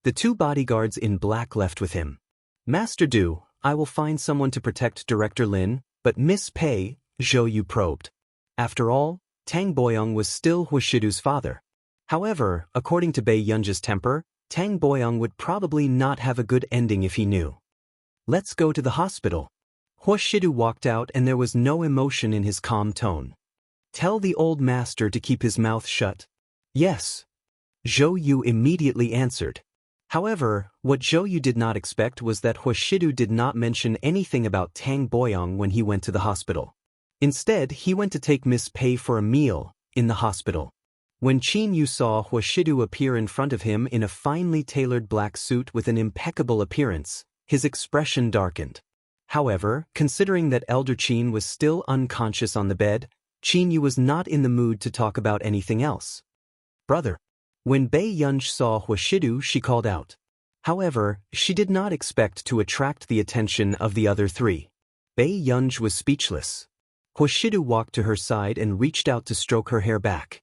The two bodyguards in black left with him. "Master Du, I will find someone to protect Director Lin, but Miss Pei," Zhou Yu probed. After all, Tang Boyong was still Huashidu's father. However, according to Bei Yunji's temper, Tang Boyong would probably not have a good ending if he knew. "Let's go to the hospital." Huashidu walked out and there was no emotion in his calm tone. "Tell the old master to keep his mouth shut." "Yes." Zhou Yu immediately answered. However, what Zhou Yu did not expect was that Huashidu did not mention anything about Tang Boyong when he went to the hospital. Instead, he went to take Miss Pei for a meal in the hospital. When Qin Yu saw Huashidu appear in front of him in a finely tailored black suit with an impeccable appearance, his expression darkened. However, considering that Elder Qin was still unconscious on the bed, Qin Yu was not in the mood to talk about anything else. "Brother." When Bei Yunji saw Huashidu, she called out. However, she did not expect to attract the attention of the other three. Bei Yunji was speechless. Huashidu walked to her side and reached out to stroke her hair back.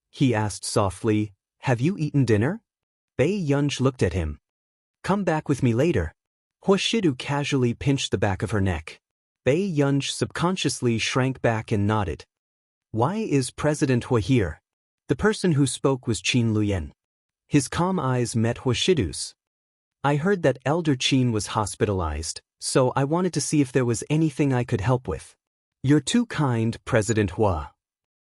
He asked softly, "Have you eaten dinner?" Bei Yunji looked at him. "Come back with me later." Huashidu casually pinched the back of her neck. Bei Yunji subconsciously shrank back and nodded. "Why is President Hua here?" The person who spoke was Qin Luyan. His calm eyes met Huashidu's. "I heard that Elder Qin was hospitalized, so I wanted to see if there was anything I could help with." "You're too kind, President Hua."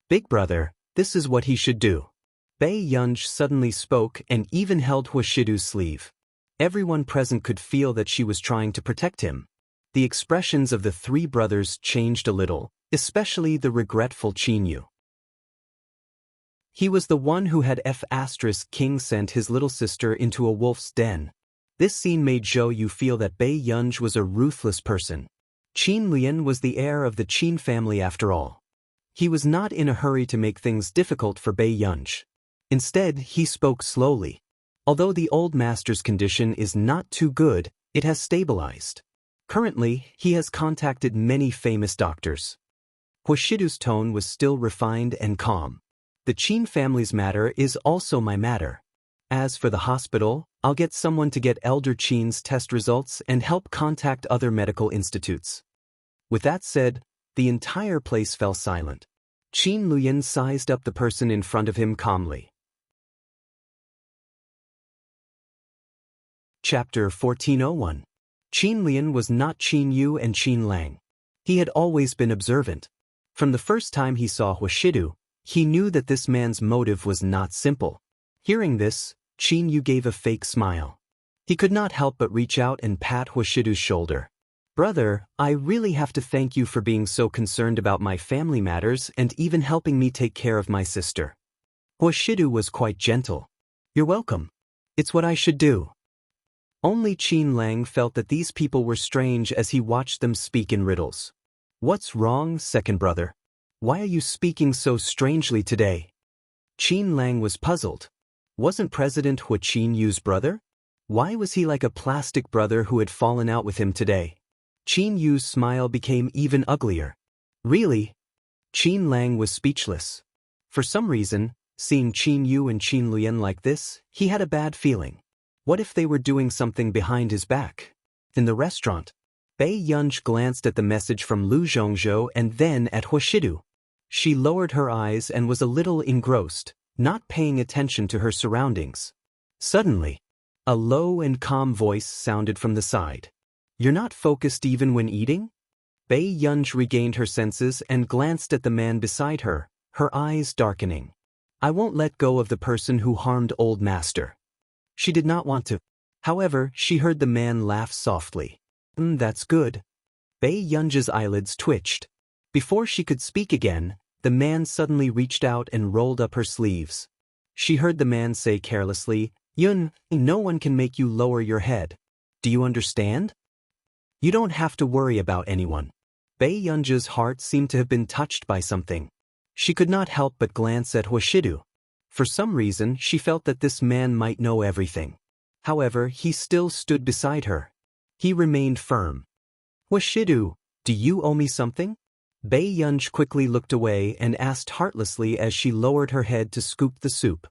"Big brother, this is what he should do." Bei Yunj suddenly spoke and even held Huashidu's sleeve. Everyone present could feel that she was trying to protect him. The expressions of the three brothers changed a little, especially the regretful Qinyu. He was the one who had King sent his little sister into a wolf's den. This scene made Zhou Yu feel that Bei Yunj was a ruthless person. Qin Lian was the heir of the Qin family after all. He was not in a hurry to make things difficult for Bei Yunj. Instead, he spoke slowly. Although the old master's condition is not too good, it has stabilized. Currently, he has contacted many famous doctors. Huashidu's tone was still refined and calm. The Qin family's matter is also my matter. As for the hospital, I'll get someone to get Elder Qin's test results and help contact other medical institutes. With that said, the entire place fell silent. Qin Luyan sized up the person in front of him calmly. Chapter 1401. Qin Lian was not Qin Yu and Qin Lang. He had always been observant. From the first time he saw Huashidu, he knew that this man's motive was not simple. Hearing this, Qin Yu gave a fake smile. He could not help but reach out and pat Huashidu's shoulder. "Brother, I really have to thank you for being so concerned about my family matters and even helping me take care of my sister." Huashidu was quite gentle. "You're welcome. It's what I should do." Only Qin Lang felt that these people were strange as he watched them speak in riddles. "What's wrong, second brother? Why are you speaking so strangely today?" Qin Lang was puzzled. Wasn't President Hu Qin Yu's brother? Why was he like a plastic brother who had fallen out with him today? Qin Yu's smile became even uglier. "Really?" Qin Lang was speechless. For some reason, seeing Qin Yu and Qin Lian like this, he had a bad feeling. What if they were doing something behind his back? In the restaurant, Bei Yunj glanced at the message from Lu Zhongzhou and then at Huashidu. She lowered her eyes and was a little engrossed, not paying attention to her surroundings. Suddenly, a low and calm voice sounded from the side. "You're not focused even when eating?" Bei Yunj regained her senses and glanced at the man beside her, her eyes darkening. "I won't let go of the person who harmed old master." She did not want to. However, she heard the man laugh softly. That's good." Bei Yunj's eyelids twitched. Before she could speak again, the man suddenly reached out and rolled up her sleeves. She heard the man say carelessly, "Yun, no one can make you lower your head. Do you understand? You don't have to worry about anyone." Bei Yunj's heart seemed to have been touched by something. She could not help but glance at Huashidu. For some reason, she felt that this man might know everything. However, he still stood beside her. He remained firm. "Huashidu, do you owe me something?" Bei Yunj quickly looked away and asked heartlessly as she lowered her head to scoop the soup.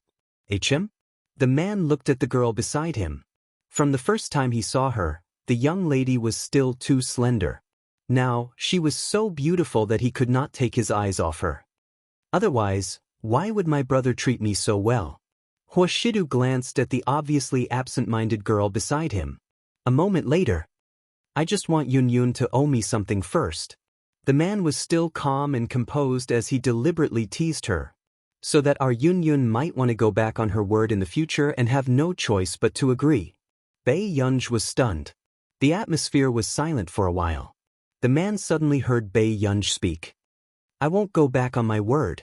"HM?" The man looked at the girl beside him. From the first time he saw her, the young lady was still too slender. Now, she was so beautiful that he could not take his eyes off her. "Otherwise, why would my brother treat me so well?" Huashidu glanced at the obviously absent-minded girl beside him. A moment later, "I just want Yun to owe me something first." The man was still calm and composed as he deliberately teased her, so that our Yun might want to go back on her word in the future and have no choice but to agree. Bei Yunj was stunned. The atmosphere was silent for a while. The man suddenly heard Bei Yunj speak. "I won't go back on my word."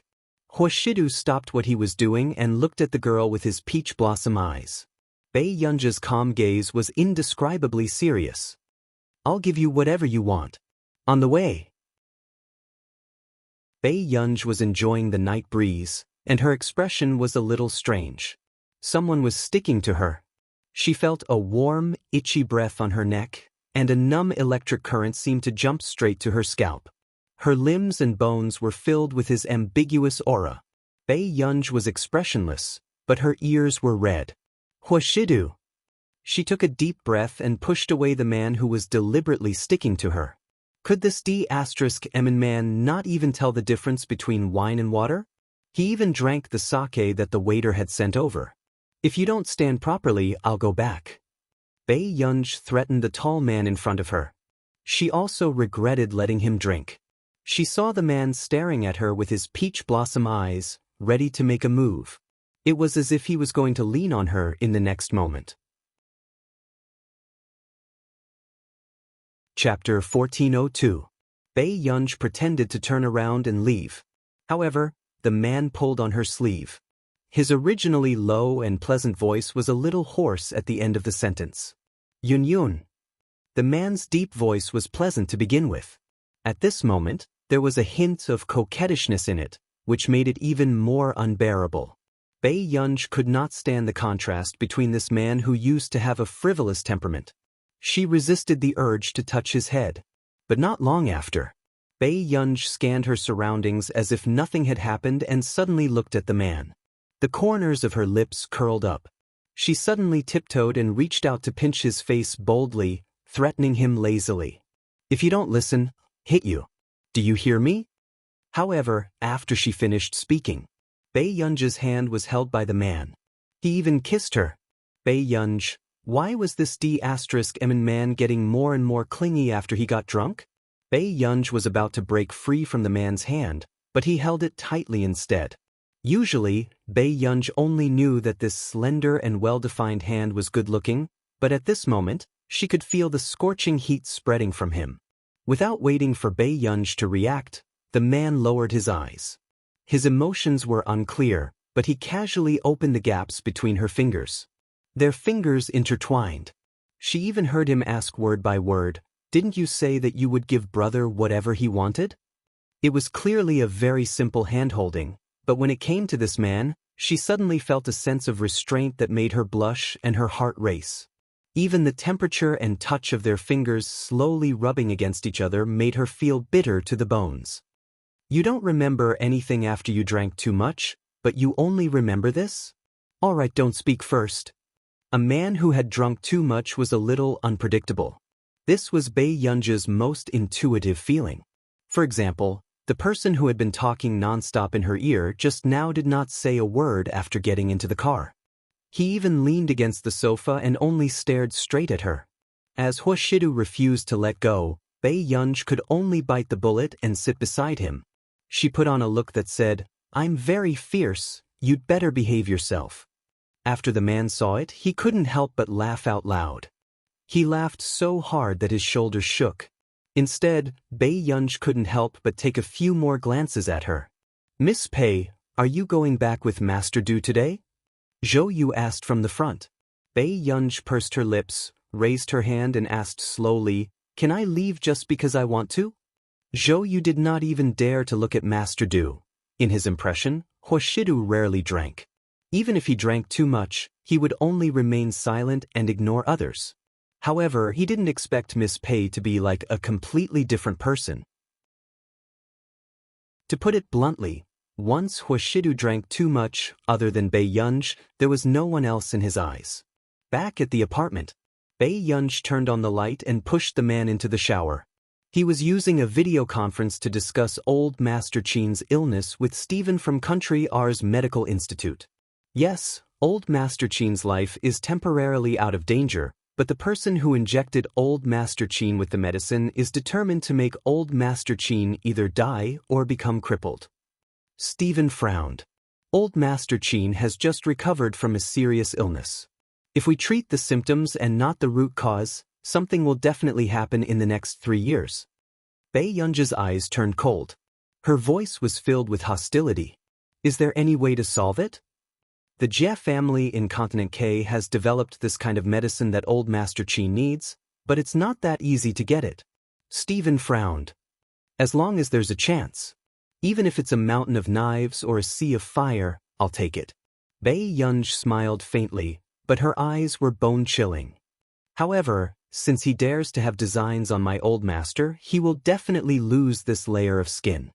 Huashidu stopped what he was doing and looked at the girl with his peach blossom eyes. Bei Yunj's calm gaze was indescribably serious. "I'll give you whatever you want. On the way." Bei Yunj was enjoying the night breeze, and her expression was a little strange. Someone was sticking to her. She felt a warm, itchy breath on her neck, and a numb electric current seemed to jump straight to her scalp. Her limbs and bones were filled with his ambiguous aura. Bei Yunj was expressionless, but her ears were red. "Huashidu." She took a deep breath and pushed away the man who was deliberately sticking to her. Could this D***M man not even tell the difference between wine and water? He even drank the sake that the waiter had sent over. "If you don't stand properly, I'll go back." Bei Yunj threatened the tall man in front of her. She also regretted letting him drink. She saw the man staring at her with his peach blossom eyes, ready to make a move. It was as if he was going to lean on her in the next moment. Chapter 1402. Bei Yunj pretended to turn around and leave. However, the man pulled on her sleeve. His originally low and pleasant voice was a little hoarse at the end of the sentence. Yun Yun. The man's deep voice was pleasant to begin with. At this moment, there was a hint of coquettishness in it, which made it even more unbearable. Bei Yunj could not stand the contrast between this man who used to have a frivolous temperament. She resisted the urge to touch his head. But not long after, Bei Yunj scanned her surroundings as if nothing had happened and suddenly looked at the man. The corners of her lips curled up. She suddenly tiptoed and reached out to pinch his face boldly, threatening him lazily. "If you don't listen, hit you. Do you hear me?" However, after she finished speaking, Bei Yunj's hand was held by the man. He even kissed her. Bei Yunj, why was this D*M man getting more and more clingy after he got drunk? Bei Yunj was about to break free from the man's hand, but he held it tightly instead. Usually, Bei Yunj only knew that this slender and well-defined hand was good-looking, but at this moment, she could feel the scorching heat spreading from him. Without waiting for Bei Yunj to react, the man lowered his eyes. His emotions were unclear, but he casually opened the gaps between her fingers. Their fingers intertwined. She even heard him ask word by word, "Didn't you say that you would give brother whatever he wanted?" It was clearly a very simple hand-holding, but when it came to this man, she suddenly felt a sense of restraint that made her blush and her heart race. Even the temperature and touch of their fingers slowly rubbing against each other made her feel bitter to the bones. "You don't remember anything after you drank too much, but you only remember this? All right, don't speak first." A man who had drunk too much was a little unpredictable. This was Bei Yunj's most intuitive feeling. For example, the person who had been talking nonstop in her ear just now did not say a word after getting into the car. He even leaned against the sofa and only stared straight at her. As Huashidu refused to let go, Bei Yunj could only bite the bullet and sit beside him. She put on a look that said, "I'm very fierce, you'd better behave yourself." After the man saw it, he couldn't help but laugh out loud. He laughed so hard that his shoulders shook. Instead, Bei Yunj couldn't help but take a few more glances at her. "Miss Pei, are you going back with Master Du today?" Zhou Yu asked from the front. Bei Yunj pursed her lips, raised her hand and asked slowly, "Can I leave just because I want to?" Zhou Yu did not even dare to look at Master Du. In his impression, Huashidu rarely drank. Even if he drank too much, he would only remain silent and ignore others. However, he didn't expect Miss Pei to be like a completely different person. To put it bluntly, once Huashidu drank too much, other than Bei Yunj, there was no one else in his eyes. Back at the apartment, Bei Yunj turned on the light and pushed the man into the shower. He was using a video conference to discuss old Master Qin's illness with Stephen from Country R's Medical Institute. Yes, old Master Qin's life is temporarily out of danger, but the person who injected old Master Qin with the medicine is determined to make old Master Qin either die or become crippled. Stephen frowned. Old Master Qin has just recovered from a serious illness. If we treat the symptoms and not the root cause, something will definitely happen in the next 3 years. Bei Yunj's eyes turned cold. Her voice was filled with hostility. Is there any way to solve it? The Jie family in Continent K has developed this kind of medicine that old Master Qin needs, but it's not that easy to get it. Stephen frowned. As long as there's a chance. Even if it's a mountain of knives or a sea of fire, I'll take it. Bei Yunj smiled faintly, but her eyes were bone-chilling. However, since he dares to have designs on my old master, he will definitely lose this layer of skin.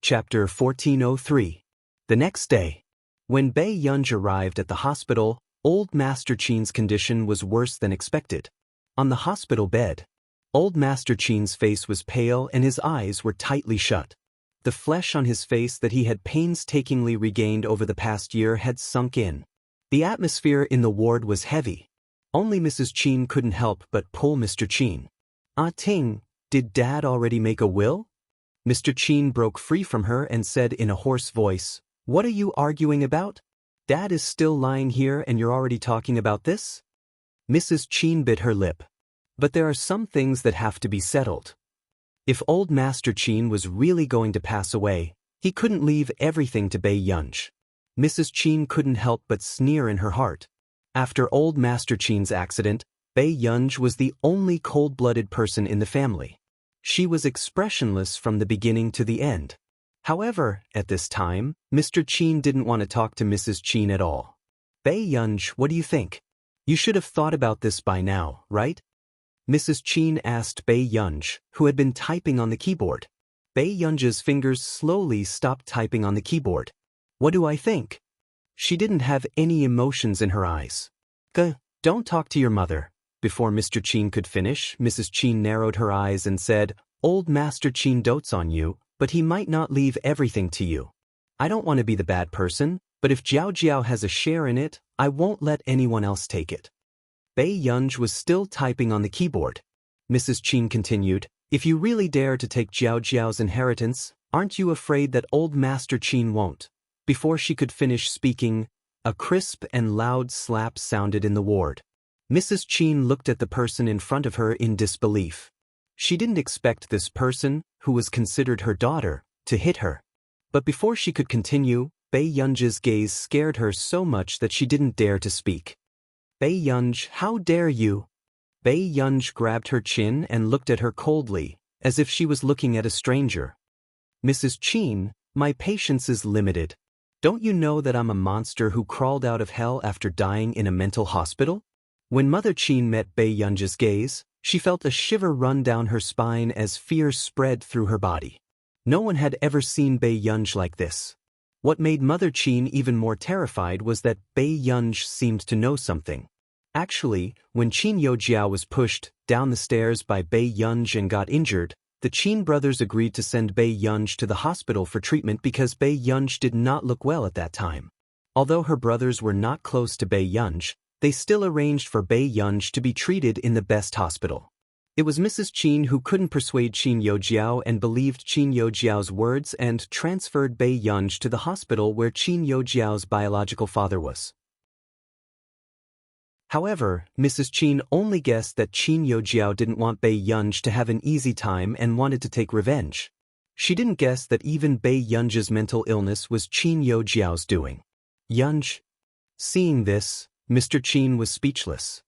Chapter 1403. The next day. When Bei Yunj arrived at the hospital, old Master Qin's condition was worse than expected. On the hospital bed, old Master Qin's face was pale and his eyes were tightly shut. The flesh on his face that he had painstakingly regained over the past year had sunk in. The atmosphere in the ward was heavy. Only Mrs. Qin couldn't help but pull Mr. Qin. "Ah Ting, did Dad already make a will?" Mr. Qin broke free from her and said in a hoarse voice, "What are you arguing about? Dad is still lying here and you're already talking about this?" Mrs. Qin bit her lip. But there are some things that have to be settled. If old Master Qin was really going to pass away, he couldn't leave everything to Bei Yunj. Mrs. Qin couldn't help but sneer in her heart. After old Master Qin's accident, Bei Yunj was the only cold-blooded person in the family. She was expressionless from the beginning to the end. However, at this time, Mr. Qin didn't want to talk to Mrs. Qin at all. "Bei Yunj, what do you think? You should have thought about this by now, right?" Mrs. Qin asked Bei Yunj, who had been typing on the keyboard. Bei Yunj's fingers slowly stopped typing on the keyboard. "What do I think?" She didn't have any emotions in her eyes. Don't talk to your mother." Before Mr. Qin could finish, Mrs. Qin narrowed her eyes and said, "Old Master Qin dotes on you, but he might not leave everything to you. I don't want to be the bad person, but if Jiao Jiao has a share in it, I won't let anyone else take it." Bei Yunj was still typing on the keyboard. Mrs. Qin continued, "If you really dare to take Jiao Jiao's inheritance, aren't you afraid that old Master Qin won't?" Before she could finish speaking, a crisp and loud slap sounded in the ward. Mrs. Qin looked at the person in front of her in disbelief. She didn't expect this person, who was considered her daughter, to hit her. But before she could continue, Bei Yunj's gaze scared her so much that she didn't dare to speak. "Bei Yunj, how dare you?" Bei Yunj grabbed her chin and looked at her coldly, as if she was looking at a stranger. "Mrs. Qin, my patience is limited. Don't you know that I'm a monster who crawled out of hell after dying in a mental hospital?" When Mother Qin met Bei Yunj's gaze, she felt a shiver run down her spine as fear spread through her body. No one had ever seen Bei Yunj like this. What made Mother Qin even more terrified was that Bei Yunj seemed to know something. Actually, when Qin Youjiao was pushed down the stairs by Bei Yunj and got injured, the Qin brothers agreed to send Bei Yunj to the hospital for treatment because Bei Yunj did not look well at that time. Although her brothers were not close to Bei Yunj, they still arranged for Bei Yunj to be treated in the best hospital. It was Mrs. Qin who couldn't persuade Qin Youjiao and believed Qin Youjiao's words and transferred Bei Yunj to the hospital where Qin Youjiao's biological father was. However, Mrs. Qin only guessed that Qin Youjiao didn't want Bei Yunj to have an easy time and wanted to take revenge. She didn't guess that even Bei Yunj's mental illness was Qin Youjiao's doing. Yunj. Seeing this, Mr. Qin was speechless.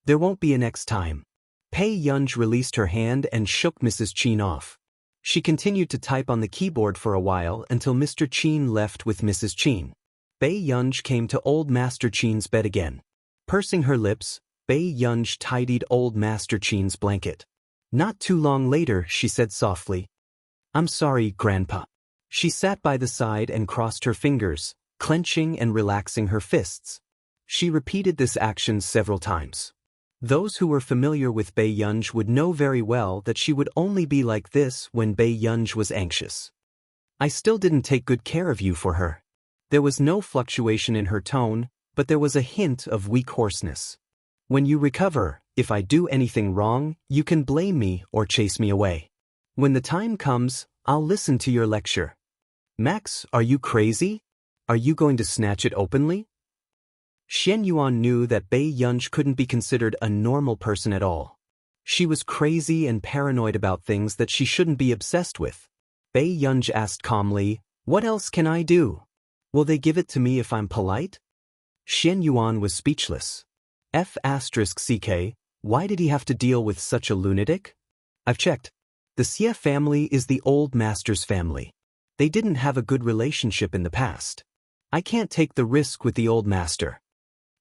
"There won't be a next time." Bei Yunj released her hand and shook Mrs. Qin off. She continued to type on the keyboard for a while until Mr. Qin left with Mrs. Qin. Bei Yunj came to old Master Qin's bed again. Pursing her lips, Bei Yunj tidied old Master Qin's blanket. Not too long later, she said softly, "I'm sorry, Grandpa." She sat by the side and crossed her fingers, clenching and relaxing her fists. She repeated this action several times. Those who were familiar with Bei Yunj would know very well that she would only be like this when Bei Yunj was anxious. "I still didn't take good care of you for her." There was no fluctuation in her tone, but there was a hint of weak hoarseness. "When you recover, if I do anything wrong, you can blame me or chase me away. When the time comes, I'll listen to your lecture." "Max, are you crazy? Are you going to snatch it openly?" Xian Yuan knew that Bei Yunj couldn't be considered a normal person at all. She was crazy and paranoid about things that she shouldn't be obsessed with. Bei Yunj asked calmly, "What else can I do? Will they give it to me if I'm polite?" Xian Yuan was speechless. F***ck, why did he have to deal with such a lunatic? "I've checked. The Xie family is the old master's family. They didn't have a good relationship in the past. I can't take the risk with the old master."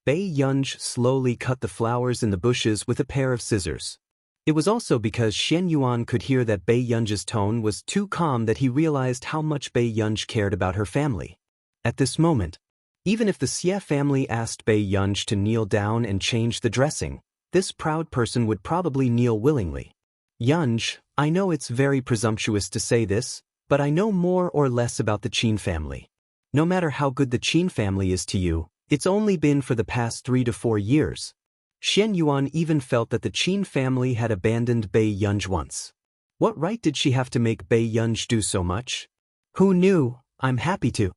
Bei Yunj slowly cut the flowers in the bushes with a pair of scissors. It was also because Xian Yuan could hear that Bei Yunj's tone was too calm that he realized how much Bei Yunj cared about her family. At this moment, even if the Xie family asked Bei Yunj to kneel down and change the dressing, this proud person would probably kneel willingly. "Yunj, I know it's very presumptuous to say this, but I know more or less about the Qin family. No matter how good the Qin family is to you, it's only been for the past 3 to 4 years. Xian Yuan even felt that the Qin family had abandoned Bei Yunj once. What right did she have to make Bei Yunj do so much? Who knew? I'm happy to.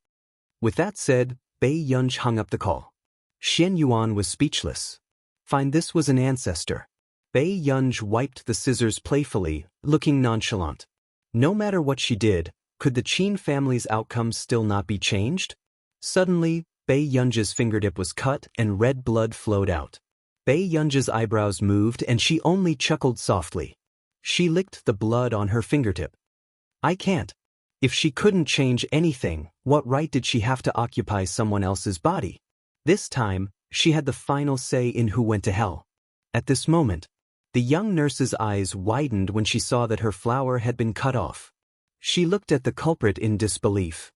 With that said, Bei Yunj hung up the call. Xian Yuan was speechless. Fine, this was an ancestor. Bei Yunj wiped the scissors playfully, looking nonchalant. No matter what she did, could the Qin family's outcome still not be changed? Suddenly, Bei Yunj's fingertip was cut and red blood flowed out. Bei Yunj's eyebrows moved and she only chuckled softly. She licked the blood on her fingertip. I can't. If she couldn't change anything, what right did she have to occupy someone else's body? This time, she had the final say in who went to hell. At this moment, the young nurse's eyes widened when she saw that her flower had been cut off. She looked at the culprit in disbelief.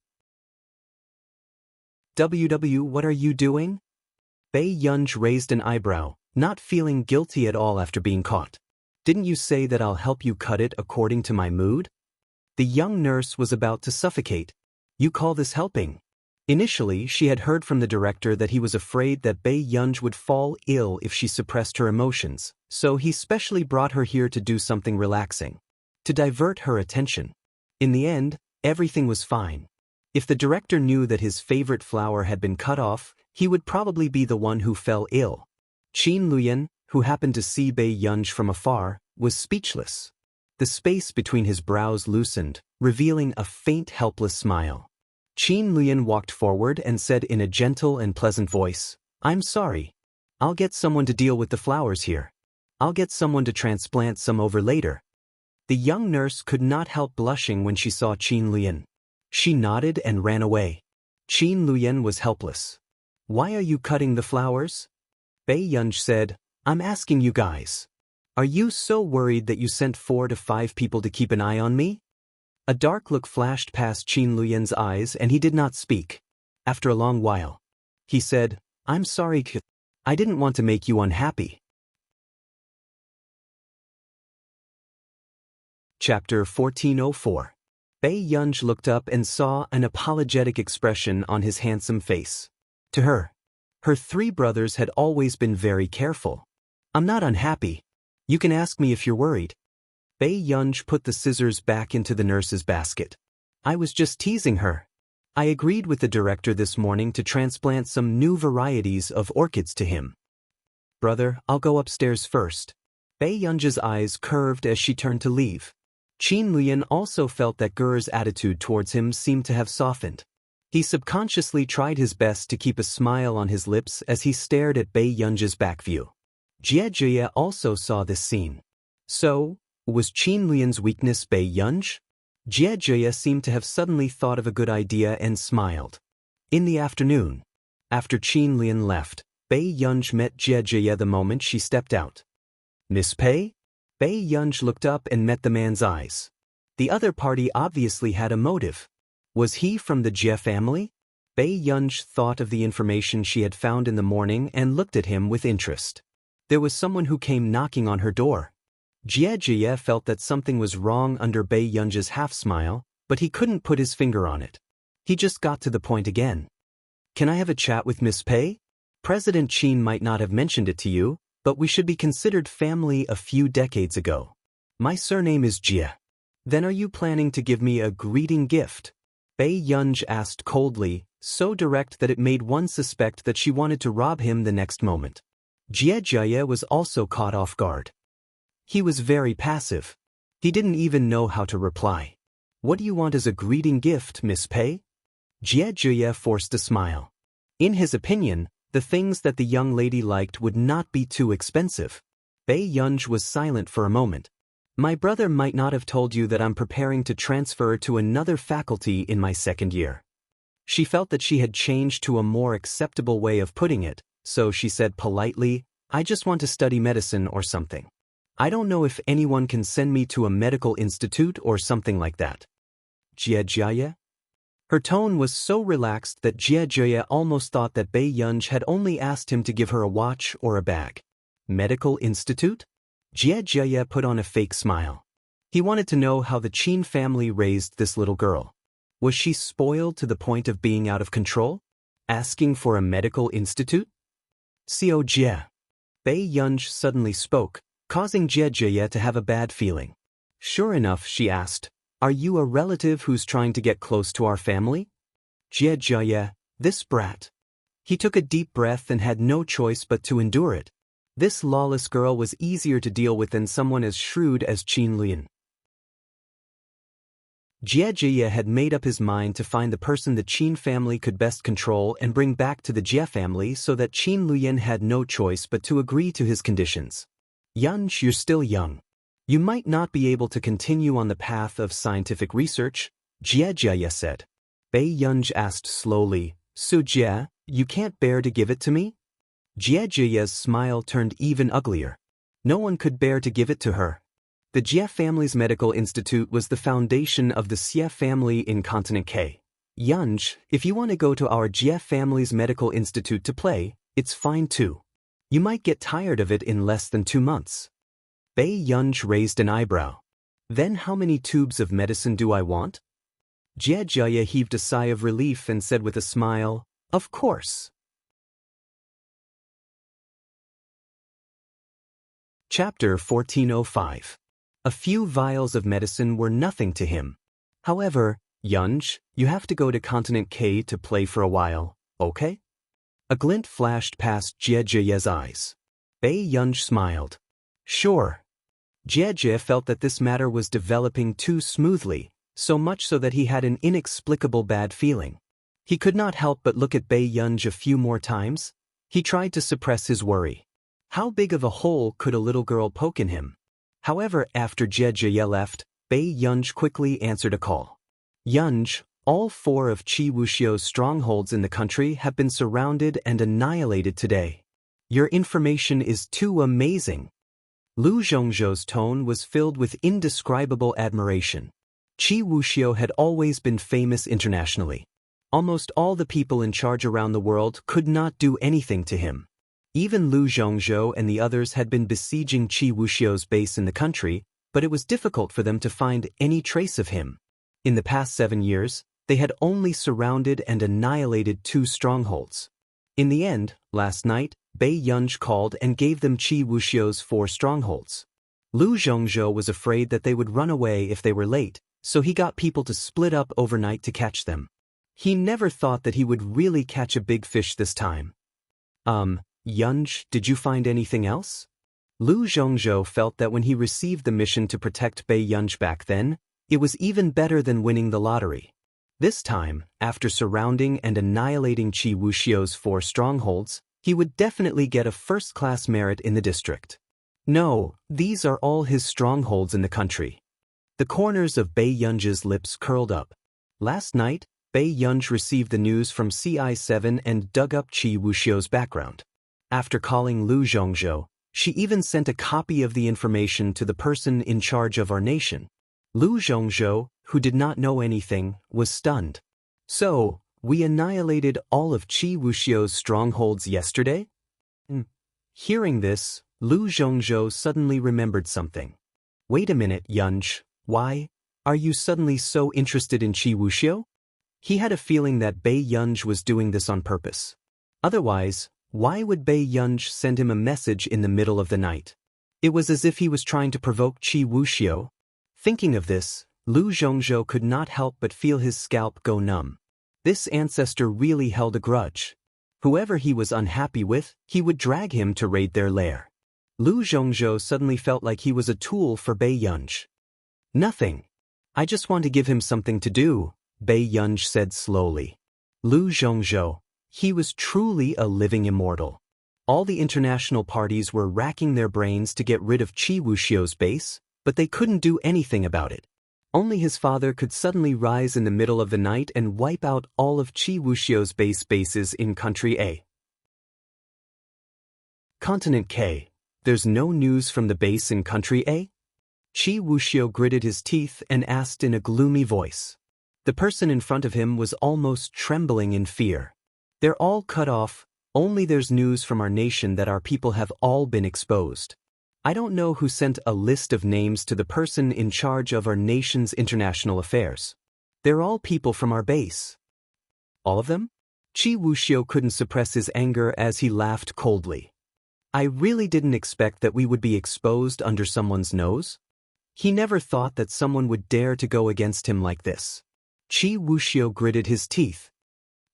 What are you doing? Bei Yunj raised an eyebrow, not feeling guilty at all after being caught. Didn't you say that I'll help you cut it according to my mood? The young nurse was about to suffocate. You call this helping? Initially, she had heard from the director that he was afraid that Bei Yunj would fall ill if she suppressed her emotions, so he specially brought her here to do something relaxing, to divert her attention. In the end, everything was fine. If the director knew that his favorite flower had been cut off, he would probably be the one who fell ill. Qin Luyan, who happened to see Bei Yunj from afar, was speechless. The space between his brows loosened, revealing a faint helpless smile. Qin Luyan walked forward and said in a gentle and pleasant voice, I'm sorry. I'll get someone to deal with the flowers here. I'll get someone to transplant some over later. The young nurse could not help blushing when she saw Qin Luyan. She nodded and ran away. Qin Luyan was helpless. Why are you cutting the flowers? Bei Yunj said, I'm asking you guys. Are you so worried that you sent 4 to 5 people to keep an eye on me? A dark look flashed past Qin Luyan's eyes and he did not speak. After a long while, he said, I'm sorry, I didn't want to make you unhappy. Chapter 1404. Bei Yunj looked up and saw an apologetic expression on his handsome face. To her 3 brothers had always been very careful. I'm not unhappy. You can ask me if you're worried. Bei Yunj put the scissors back into the nurse's basket. I was just teasing her. I agreed with the director this morning to transplant some new varieties of orchids to him. Brother, I'll go upstairs first. Bei Yunj's eyes curved as she turned to leave. Qin Luyan also felt that Ger's attitude towards him seemed to have softened. He subconsciously tried his best to keep a smile on his lips as he stared at Bei Yunj's back view. Jie also saw this scene. So, was Qin Luyan's weakness Bei Yunj? Jie seemed to have suddenly thought of a good idea and smiled. In the afternoon, after Qin Luyan left, Bei Yunj met Jie the moment she stepped out. Miss Pei? Bei Yunj looked up and met the man's eyes. The other party obviously had a motive. Was he from the Jie family? Bei Yunj thought of the information she had found in the morning and looked at him with interest. There was someone who came knocking on her door. Jie felt that something was wrong under Bei Yunj's half-smile, but he couldn't put his finger on it. He just got to the point again. Can I have a chat with Miss Pei? President Qin might not have mentioned it to you, but we should be considered family a few decades ago. My surname is Jie. Then are you planning to give me a greeting gift? Bei Yunj asked coldly, so direct that it made one suspect that she wanted to rob him the next moment. Jie was also caught off guard. He was very passive. He didn't even know how to reply. What do you want as a greeting gift, Miss Pei? Jie forced a smile. In his opinion, the things that the young lady liked would not be too expensive. Bei Yunj was silent for a moment. My brother might not have told you that I'm preparing to transfer to another faculty in my second year. She felt that she had changed to a more acceptable way of putting it, so she said politely, I just want to study medicine or something. I don't know if anyone can send me to a medical institute or something like that. Jie? Her tone was so relaxed that Jie almost thought that Bei Yunj had only asked him to give her a watch or a bag. Medical institute? Jie put on a fake smile. He wanted to know how the Qin family raised this little girl. Was she spoiled to the point of being out of control? Asking for a medical institute? Xiao Jie. Bei Yunj suddenly spoke, causing Jie to have a bad feeling. Sure enough, she asked, "Are you a relative who's trying to get close to our family?" Jia, this brat. He took a deep breath and had no choice but to endure it. This lawless girl was easier to deal with than someone as shrewd as Qin Lin. Jia had made up his mind to find the person the Qin family could best control and bring back to the Jia family so that Qin Luyan had no choice but to agree to his conditions. Yunj, you're still young. You might not be able to continue on the path of scientific research, Jia said. Bei Yunj asked slowly, "So Jia, you can't bear to give it to me?" Jia's smile turned even uglier. No one could bear to give it to her. The Jia family's medical institute was the foundation of the Xia family in Continent K. Yunj, if you want to go to our Jia family's medical institute to play, it's fine too. You might get tired of it in less than 2 months. Bei Yunj raised an eyebrow. Then how many tubes of medicine do I want? Jia heaved a sigh of relief and said with a smile, "Of course." Chapter 1405. A few vials of medicine were nothing to him. However, Yunj, you have to go to Continent K to play for a while, okay? A glint flashed past Jia's eyes. Bei Yunj smiled. Sure. Jia felt that this matter was developing too smoothly, so much so that he had an inexplicable bad feeling. He could not help but look at Bei Yunj a few more times. He tried to suppress his worry. How big of a hole could a little girl poke in him? However, after Jia left, Bei Yunj quickly answered a call. Yunj, all 4 of Qi Wuxiu's strongholds in the country have been surrounded and annihilated today. Your information is too amazing. Lu Zhongzhou's tone was filled with indescribable admiration. Qi Wuxiu had always been famous internationally. Almost all the people in charge around the world could not do anything to him. Even Lu Zhongzhou and the others had been besieging Qi Wuxiu's base in the country, but it was difficult for them to find any trace of him. In the past 7 years, they had only surrounded and annihilated 2 strongholds. In the end, last night, Bei Yunj called and gave them Qi Wuxiu's 4 strongholds. Lu Zhongzhou was afraid that they would run away if they were late, so he got people to split up overnight to catch them. He never thought that he would really catch a big fish this time. Yunj, did you find anything else? Lu Zhongzhou felt that when he received the mission to protect Bei Yunj back then, it was even better than winning the lottery. This time, after surrounding and annihilating Qi Wuxiu's 4 strongholds, he would definitely get a first-class merit in the district. No, these are all his strongholds in the country. The corners of Bei Yunj's lips curled up. Last night, Bei Yunj received the news from CI7 and dug up Qi Wuxiu's background. After calling Lu Zhongzhou, she even sent a copy of the information to the person in charge of our nation. Lu Zhongzhou, who did not know anything, was stunned. So, we annihilated all of Qi Wuxiu's strongholds yesterday? Hearing this, Lu Zhongzhou suddenly remembered something. Wait a minute, Yunj, why? Are you suddenly so interested in Qi Wuxiu? He had a feeling that Bei Yunj was doing this on purpose. Otherwise, why would Bei Yunj send him a message in the middle of the night? It was as if he was trying to provoke Qi Wuxiu. Thinking of this, Lu Zhongzhou could not help but feel his scalp go numb. This ancestor really held a grudge. Whoever he was unhappy with, he would drag him to raid their lair. Lu Zhongzhou suddenly felt like he was a tool for Bei Yunj. Nothing. I just want to give him something to do, Bei Yunj said slowly. Lu Zhongzhou, he was truly a living immortal. All the international parties were racking their brains to get rid of Qi Wuxiu's base, but they couldn't do anything about it. Only his father could suddenly rise in the middle of the night and wipe out all of Qi Wuxiu's bases in Country A. Continent K. There's no news from the base in Country A? Qi Wuxiu gritted his teeth and asked in a gloomy voice. The person in front of him was almost trembling in fear. They're all cut off, only there's news from our nation that our people have all been exposed. I don't know who sent a list of names to the person in charge of our nation's international affairs. They're all people from our base. All of them? Qi Wuxiu couldn't suppress his anger as he laughed coldly. I really didn't expect that we would be exposed under someone's nose. He never thought that someone would dare to go against him like this. Qi Wuxiu gritted his teeth.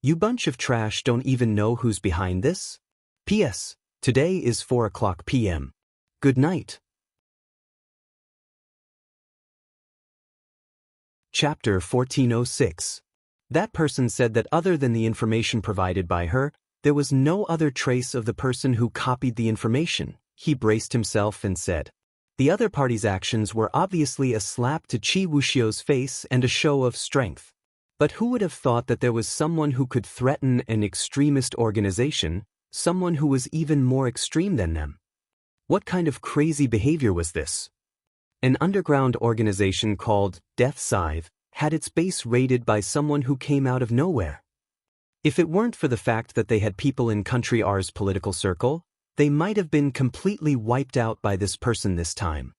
You bunch of trash don't even know who's behind this? P.S. Today is 4:00 p.m. Good night. Chapter 1406. That person said that other than the information provided by her, there was no other trace of the person who copied the information. He braced himself and said. The other party's actions were obviously a slap to Qi Wuxiu's face and a show of strength. But who would have thought that there was someone who could threaten an extremist organization, someone who was even more extreme than them? What kind of crazy behavior was this? An underground organization called Death Scythe had its base raided by someone who came out of nowhere. If it weren't for the fact that they had people in Country R's political circle, they might have been completely wiped out by this person this time.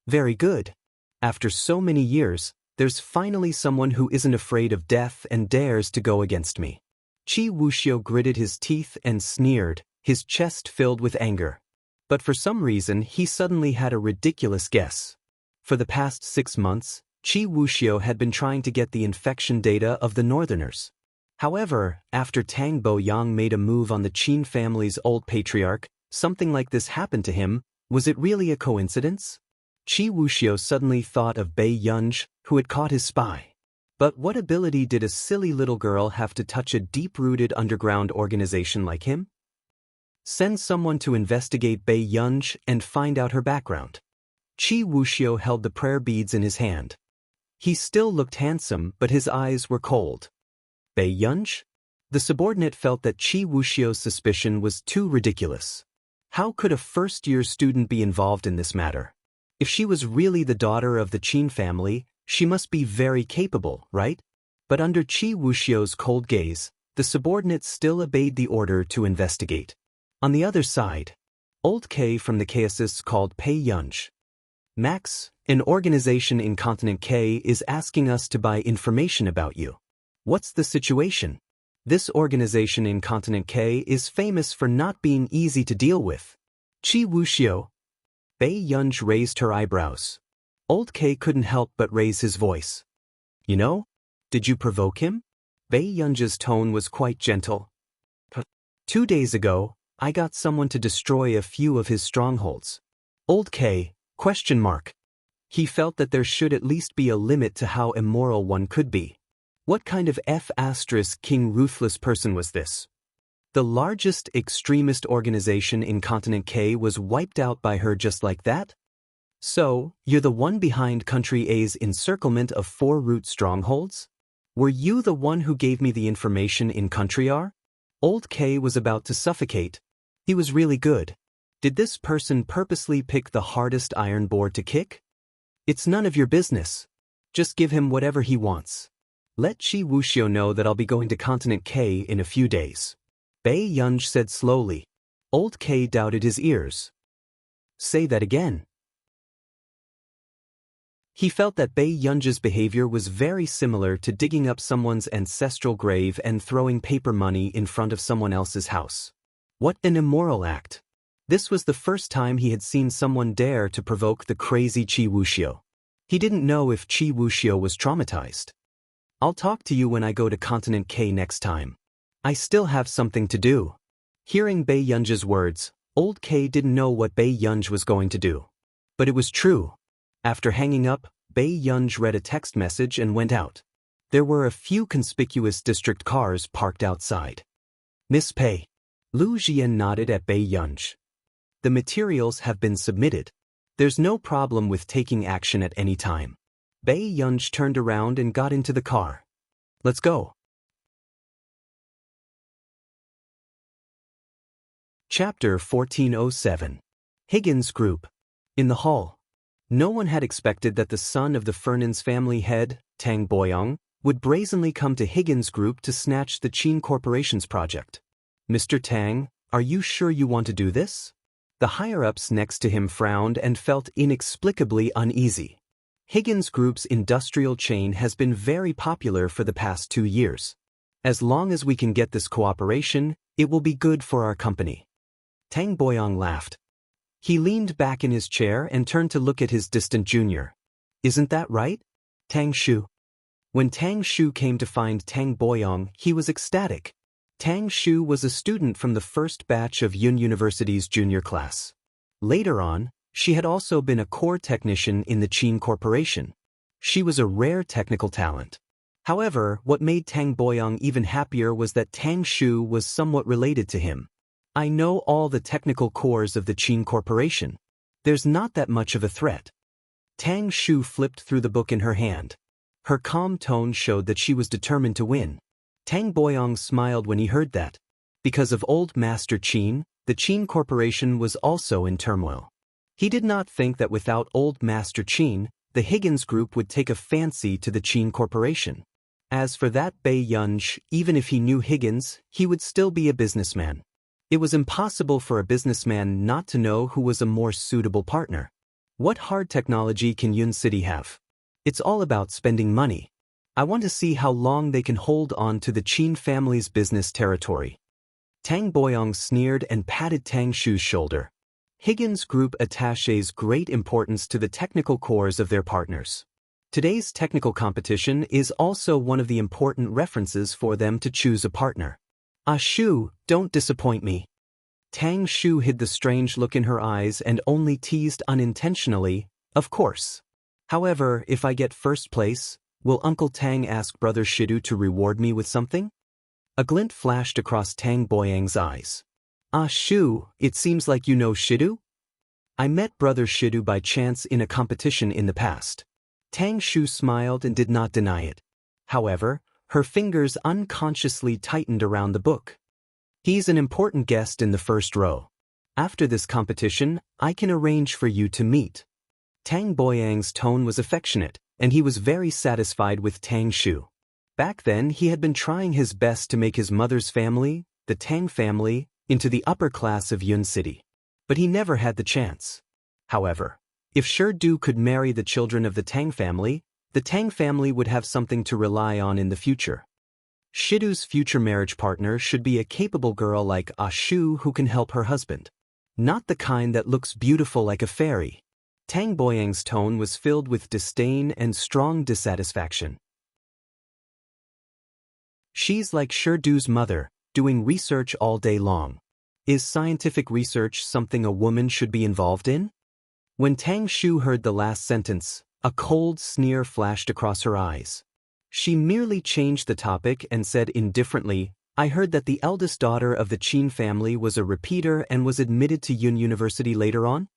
Very good. After so many years, there's finally someone who isn't afraid of death and dares to go against me. Qi Wuxiu gritted his teeth and sneered, his chest filled with anger. But for some reason he suddenly had a ridiculous guess. For the past 6 months, Qi Wuxiu had been trying to get the infection data of the Northerners. However, after Tang Boyang made a move on the Qin family's old patriarch, something like this happened to him. Was it really a coincidence? Qi Wuxiu suddenly thought of Bei Yunj, who had caught his spy. But what ability did a silly little girl have to touch a deep-rooted underground organization like him? Send someone to investigate Bei Yunj and find out her background. Qi Wuxiu held the prayer beads in his hand. He still looked handsome, but his eyes were cold. Bei Yunj? The subordinate felt that Qi Wuxiu's suspicion was too ridiculous. How could a first-year student be involved in this matter? If she was really the daughter of the Qin family, she must be very capable, right? But under Qi Wuxiu's cold gaze, the subordinate still obeyed the order to investigate. On the other side, Old K from the Chaosists called Bei Yunj. Max, an organization in Continent K is asking us to buy information about you. What's the situation? This organization in Continent K is famous for not being easy to deal with. Qi Wuxiu. Bei Yunj raised her eyebrows. Old K couldn't help but raise his voice. You know? Did you provoke him? Bei Yunj's tone was quite gentle. 2 days ago, I got someone to destroy a few of his strongholds. Old K, ? He felt that there should at least be a limit to how immoral one could be. What kind of King ruthless person was this? The largest extremist organization in Continent K was wiped out by her just like that? So, you're the one behind Country A's encirclement of 4 root strongholds? Were you the one who gave me the information in Country R? Old K was about to suffocate. He was really good. Did this person purposely pick the hardest iron board to kick? It's none of your business. Just give him whatever he wants. Let Qi Wuxiu know that I'll be going to Continent K in a few days. Bei Yunj said slowly. Old K doubted his ears. Say that again. He felt that Bei Yunj's behavior was very similar to digging up someone's ancestral grave and throwing paper money in front of someone else's house. What an immoral act. This was the first time he had seen someone dare to provoke the crazy Qi Wuxiu. He didn't know if Qi Wuxiu was traumatized. I'll talk to you when I go to Continent K next time. I still have something to do. Hearing Bei Yunj's words, Old K didn't know what Bei Yunj was going to do. But it was true. After hanging up, Bei Yunj read a text message and went out. There were a few conspicuous district cars parked outside. Miss Pei. Lu Jian nodded at Bei Yunj. The materials have been submitted. There's no problem with taking action at any time. Bei Yunj turned around and got into the car. Let's go. Chapter 1407. Higgins Group. In the hall. No one had expected that the son of the Fernan's family head, Tang Boyang, would brazenly come to Higgins Group to snatch the Qin Corporation's project. Mr. Tang, are you sure you want to do this? The higher-ups next to him frowned and felt inexplicably uneasy. Higgins Group's industrial chain has been very popular for the past 2 years. As long as we can get this cooperation, it will be good for our company. Tang Boyang laughed. He leaned back in his chair and turned to look at his distant junior. Isn't that right? Tang Shu. When Tang Shu came to find Tang Boyong, he was ecstatic. Tang Shu was a student from the first batch of Yun University's junior class. Later on, she had also been a core technician in the Qin Corporation. She was a rare technical talent. However, what made Tang Boyong even happier was that Tang Shu was somewhat related to him. I know all the technical cores of the Qin Corporation. There's not that much of a threat. Tang Shu flipped through the book in her hand. Her calm tone showed that she was determined to win. Tang Boyong smiled when he heard that. Because of old Master Qin, the Qin Corporation was also in turmoil. He did not think that without old Master Qin, the Higgins Group would take a fancy to the Qin Corporation. As for that Bai Yunj, even if he knew Higgins, he would still be a businessman. It was impossible for a businessman not to know who was a more suitable partner. What hard technology can Yun City have? It's all about spending money. I want to see how long they can hold on to the Qin family's business territory. Tang Boyong sneered and patted Tang Shu's shoulder. Higgins Group attaches great importance to the technical cores of their partners. Today's technical competition is also one of the important references for them to choose a partner. Ah Shu, don't disappoint me. Tang Shu hid the strange look in her eyes and only teased unintentionally, of course. However, if I get first place, will Uncle Tang ask Brother Shidu to reward me with something? A glint flashed across Tang Boyang's eyes. Ah Shu, it seems like you know Shidu? I met Brother Shidu by chance in a competition in the past. Tang Shu smiled and did not deny it. However, her fingers unconsciously tightened around the book. He's an important guest in the first row. After this competition, I can arrange for you to meet. Tang Boyang's tone was affectionate, and he was very satisfied with Tang Shu. Back then he had been trying his best to make his mother's family, the Tang family, into the upper class of Yun City. But he never had the chance. However, if Shidu could marry the children of the Tang family would have something to rely on in the future. Shidu's future marriage partner should be a capable girl like Ah Shu who can help her husband. Not the kind that looks beautiful like a fairy. Tang Boyang's tone was filled with disdain and strong dissatisfaction. She's like Shidu's mother, doing research all day long. Is scientific research something a woman should be involved in? When Tang Shu heard the last sentence, a cold sneer flashed across her eyes. She merely changed the topic and said indifferently, I heard that the eldest daughter of the Qin family was a repeater and was admitted to Yun University later on?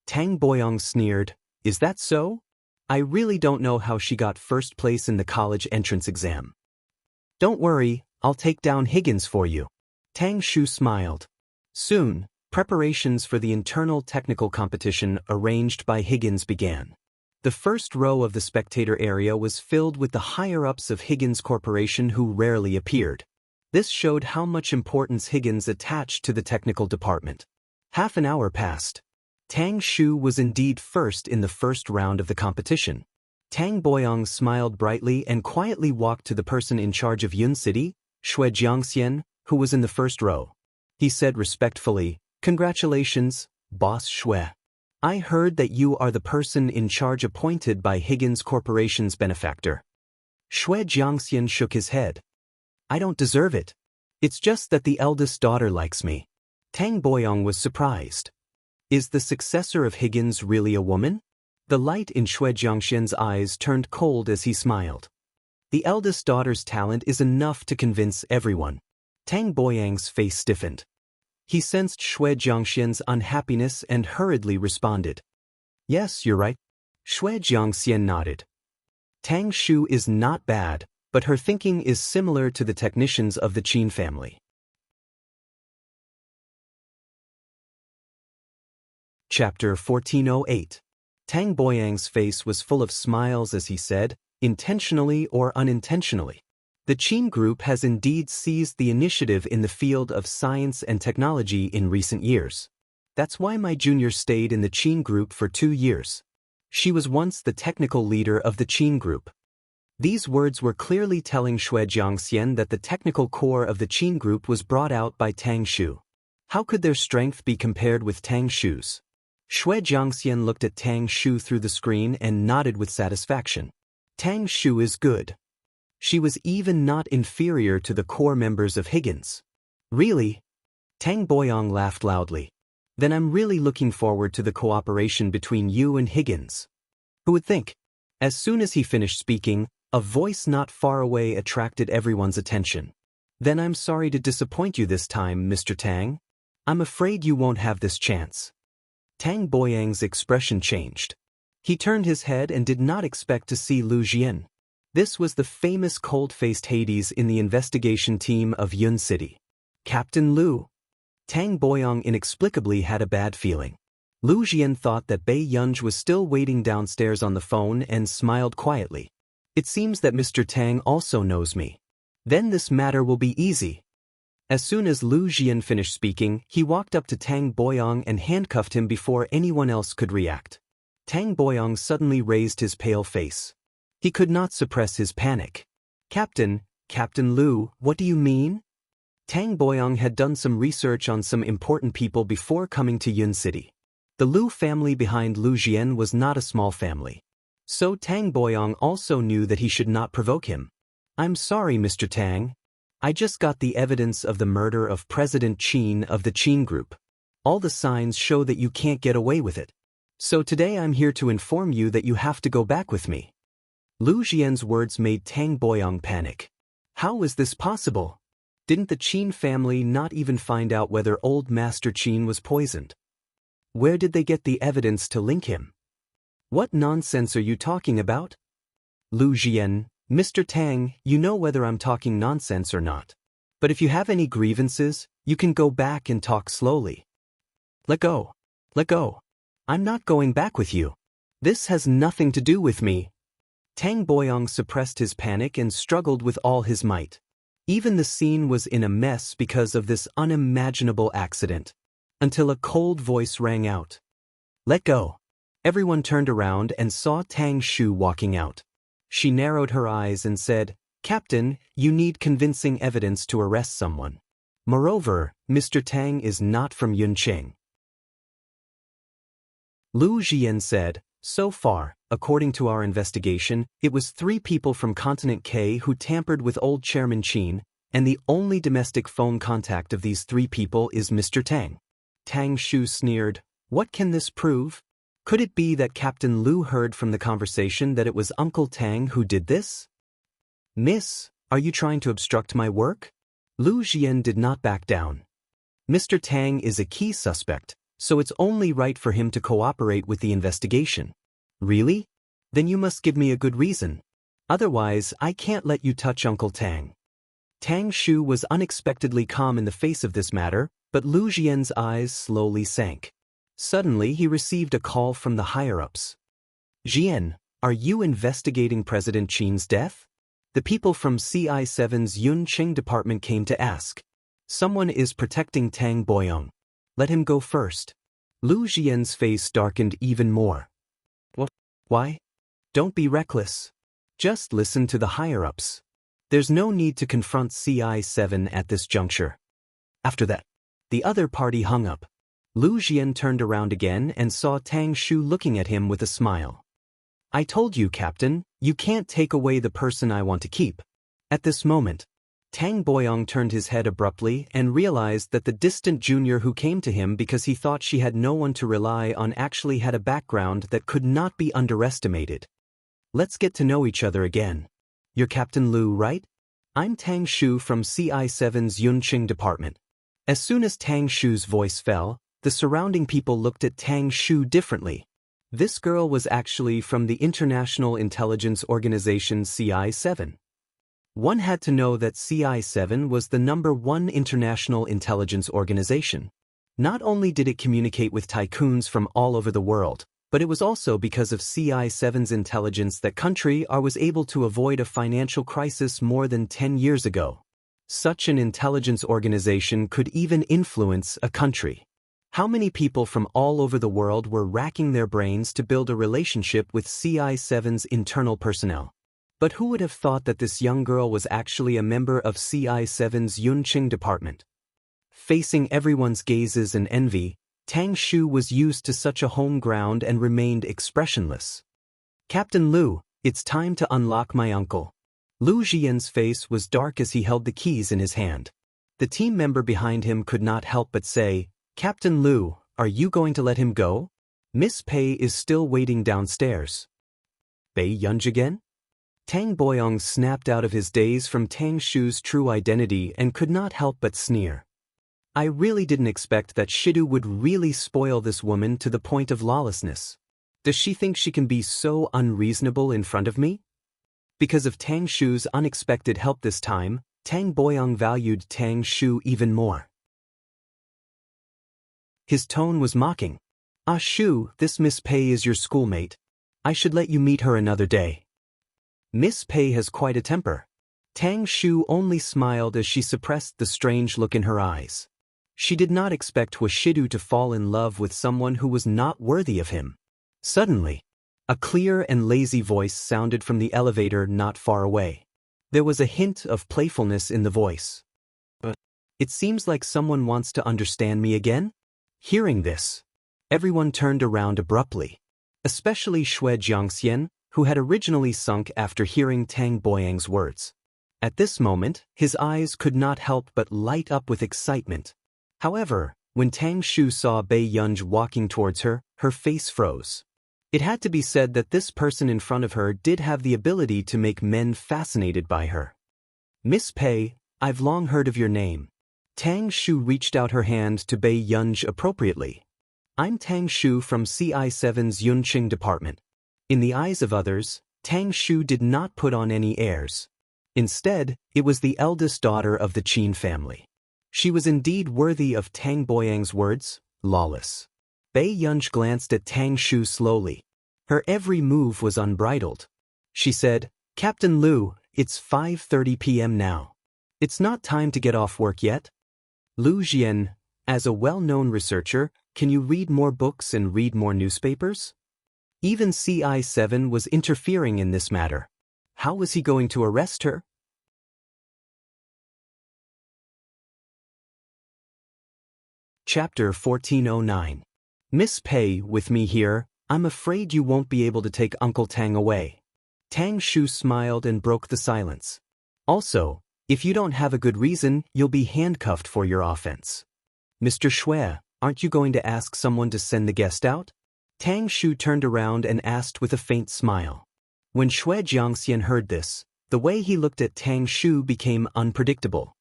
Tang Boyong sneered, is that so? I really don't know how she got first place in the college entrance exam. Don't worry, I'll take down Higgins for you. Tang Shu smiled. Soon, preparations for the internal technical competition arranged by Higgins began. The first row of the spectator area was filled with the higher-ups of Higgins Corporation who rarely appeared. This showed how much importance Higgins attached to the technical department. Half an hour passed. Tang Shu was indeed first in the first round of the competition. Tang Boyong smiled brightly and quietly walked to the person in charge of Yun City, Shui Jiangxian, who was in the first row. He said respectfully, Congratulations, Boss Shui. I heard that you are the person in charge appointed by Higgins Corporation's benefactor. Shui Jiangxian shook his head. I don't deserve it. It's just that the eldest daughter likes me. Tang Boyong was surprised. Is the successor of Higgins really a woman? The light in Shui Jiangxian's eyes turned cold as he smiled. The eldest daughter's talent is enough to convince everyone. Tang Boyang's face stiffened. He sensed Shui Jiangxian's unhappiness and hurriedly responded. Yes, you're right. Shui Jiangxian nodded. Tang Shu is not bad, but her thinking is similar to the technicians of the Qin family. Chapter 1408. Tang Boyang's face was full of smiles as he said, intentionally or unintentionally. The Qin Group has indeed seized the initiative in the field of science and technology in recent years. That's why my junior stayed in the Qin Group for 2 years. She was once the technical leader of the Qin Group. These words were clearly telling Shui Jiangxian that the technical core of the Qin Group was brought out by Tang Shu. How could their strength be compared with Tang Shu's? Shui Jiangxian looked at Tang Shu through the screen and nodded with satisfaction. Tang Shu is good. She was even not inferior to the core members of Higgins. Really? Tang Boyong laughed loudly. Then I'm really looking forward to the cooperation between you and Higgins. Who would think? As soon as he finished speaking, a voice not far away attracted everyone's attention. Then I'm sorry to disappoint you this time, Mr. Tang. I'm afraid you won't have this chance. Tang Boyang's expression changed. He turned his head and did not expect to see Lu Jian. This was the famous cold-faced Hades in the investigation team of Yun City. Captain Lu. Tang Boyong inexplicably had a bad feeling. Lu Jian thought that Bei Yunj was still waiting downstairs on the phone and smiled quietly. It seems that Mr. Tang also knows me. Then this matter will be easy. As soon as Lu Jian finished speaking, he walked up to Tang Boyong and handcuffed him before anyone else could react. Tang Boyong suddenly raised his pale face. He could not suppress his panic. Captain Lu, what do you mean? Tang Boyong had done some research on some important people before coming to Yun City. The Lu family behind Lu Jian was not a small family. So Tang Boyong also knew that he should not provoke him. I'm sorry, Mr. Tang. I just got the evidence of the murder of President Qin of the Qin Group. All the signs show that you can't get away with it. So today I'm here to inform you that you have to go back with me. Lu Jian's words made Tang Boyong panic. How was this possible? Didn't the Qin family not even find out whether old Master Qin was poisoned? Where did they get the evidence to link him? What nonsense are you talking about? Lu Jian, Mr. Tang, you know whether I'm talking nonsense or not. But if you have any grievances, you can go back and talk slowly. Let go. Let go. I'm not going back with you. This has nothing to do with me. Tang Boyong suppressed his panic and struggled with all his might. Even the scene was in a mess because of this unimaginable accident. Until a cold voice rang out. Let go. Everyone turned around and saw Tang Shu walking out. She narrowed her eyes and said, Captain, you need convincing evidence to arrest someone. Moreover, Mr. Tang is not from Yunqing. Lu Jian said, so far, according to our investigation, it was 3 people from Continent K who tampered with old Chairman Qin, and the only domestic phone contact of these 3 people is Mr. Tang. Tang Shu sneered, what can this prove? Could it be that Captain Lu heard from the conversation that it was Uncle Tang who did this? Miss, are you trying to obstruct my work? Lu Jian did not back down. Mr. Tang is a key suspect, so it's only right for him to cooperate with the investigation. Really? Then you must give me a good reason. Otherwise, I can't let you touch Uncle Tang. Tang Shu was unexpectedly calm in the face of this matter, but Lu Jian's eyes slowly sank. Suddenly he received a call from the higher-ups. Jian, are you investigating President Qin's death? The people from CI7's Yunqing department came to ask. Someone is protecting Tang Boyong. Let him go first. Lu Jian's face darkened even more. What? Why? Don't be reckless. Just listen to the higher-ups. There's no need to confront CI7 at this juncture. After that, the other party hung up. Lu Jian turned around again and saw Tang Shu looking at him with a smile. I told you, Captain, you can't take away the person I want to keep. At this moment, Tang Boyong turned his head abruptly and realized that the distant junior who came to him because he thought she had no one to rely on actually had a background that could not be underestimated. Let's get to know each other again. You're Captain Lu, right? I'm Tang Shu from CI7's Yunqing department. As soon as Tang Shu's voice fell, the surrounding people looked at Tang Shu differently. This girl was actually from the International Intelligence Organization CI7. One had to know that CI7 was the #1 international intelligence organization. Not only did it communicate with tycoons from all over the world, but it was also because of CI7's intelligence that country R was able to avoid a financial crisis more than 10 years ago. Such an intelligence organization could even influence a country. How many people from all over the world were racking their brains to build a relationship with CI7's internal personnel? But who would have thought that this young girl was actually a member of CI7's Yunqing department? Facing everyone's gazes and envy, Tang Shu was used to such a home ground and remained expressionless. Captain Lu, it's time to unlock my uncle. Lu Jian's face was dark as he held the keys in his hand. The team member behind him could not help but say, Captain Lu, are you going to let him go? Miss Pei is still waiting downstairs. Bei Yunj again? Tang Boyong snapped out of his daze from Tang Shu's true identity and could not help but sneer. I really didn't expect that Shidu would really spoil this woman to the point of lawlessness. Does she think she can be so unreasonable in front of me? Because of Tang Shu's unexpected help this time, Tang Boyong valued Tang Shu even more. His tone was mocking. Ah Shu, this Miss Pei is your schoolmate. I should let you meet her another day. Miss Pei has quite a temper. Tang Shu only smiled as she suppressed the strange look in her eyes. She did not expect Shidu to fall in love with someone who was not worthy of him. Suddenly, a clear and lazy voice sounded from the elevator not far away. There was a hint of playfulness in the voice. But it seems like someone wants to understand me again? Hearing this, everyone turned around abruptly, especially Xue Jiangxian, who had originally sunk after hearing Tang Boyang's words. At this moment, his eyes could not help but light up with excitement. However, when Tang Shu saw Bei Yunj walking towards her, her face froze. It had to be said that this person in front of her did have the ability to make men fascinated by her. Miss Pei, I've long heard of your name. Tang Shu reached out her hand to Bei Yunj appropriately. I'm Tang Shu from CI7's Yunqing department. In the eyes of others, Tang Shu did not put on any airs. Instead, it was the eldest daughter of the Qin family. She was indeed worthy of Tang Boyang's words, lawless. Bei Yunj glanced at Tang Shu slowly. Her every move was unbridled. She said, Captain Lu, it's 5:30 p.m. now. It's not time to get off work yet. Lu Jian, as a well-known researcher, can you read more books and read more newspapers? Even CI7 was interfering in this matter. How was he going to arrest her? Chapter 1409. Miss Pei, with me here, I'm afraid you won't be able to take Uncle Tang away. Tang Shu smiled and broke the silence. Also, if you don't have a good reason, you'll be handcuffed for your offense. Mr. Xue, aren't you going to ask someone to send the guest out? Tang Shu turned around and asked with a faint smile. When Xue Jiangxian heard this, the way he looked at Tang Shu became unpredictable.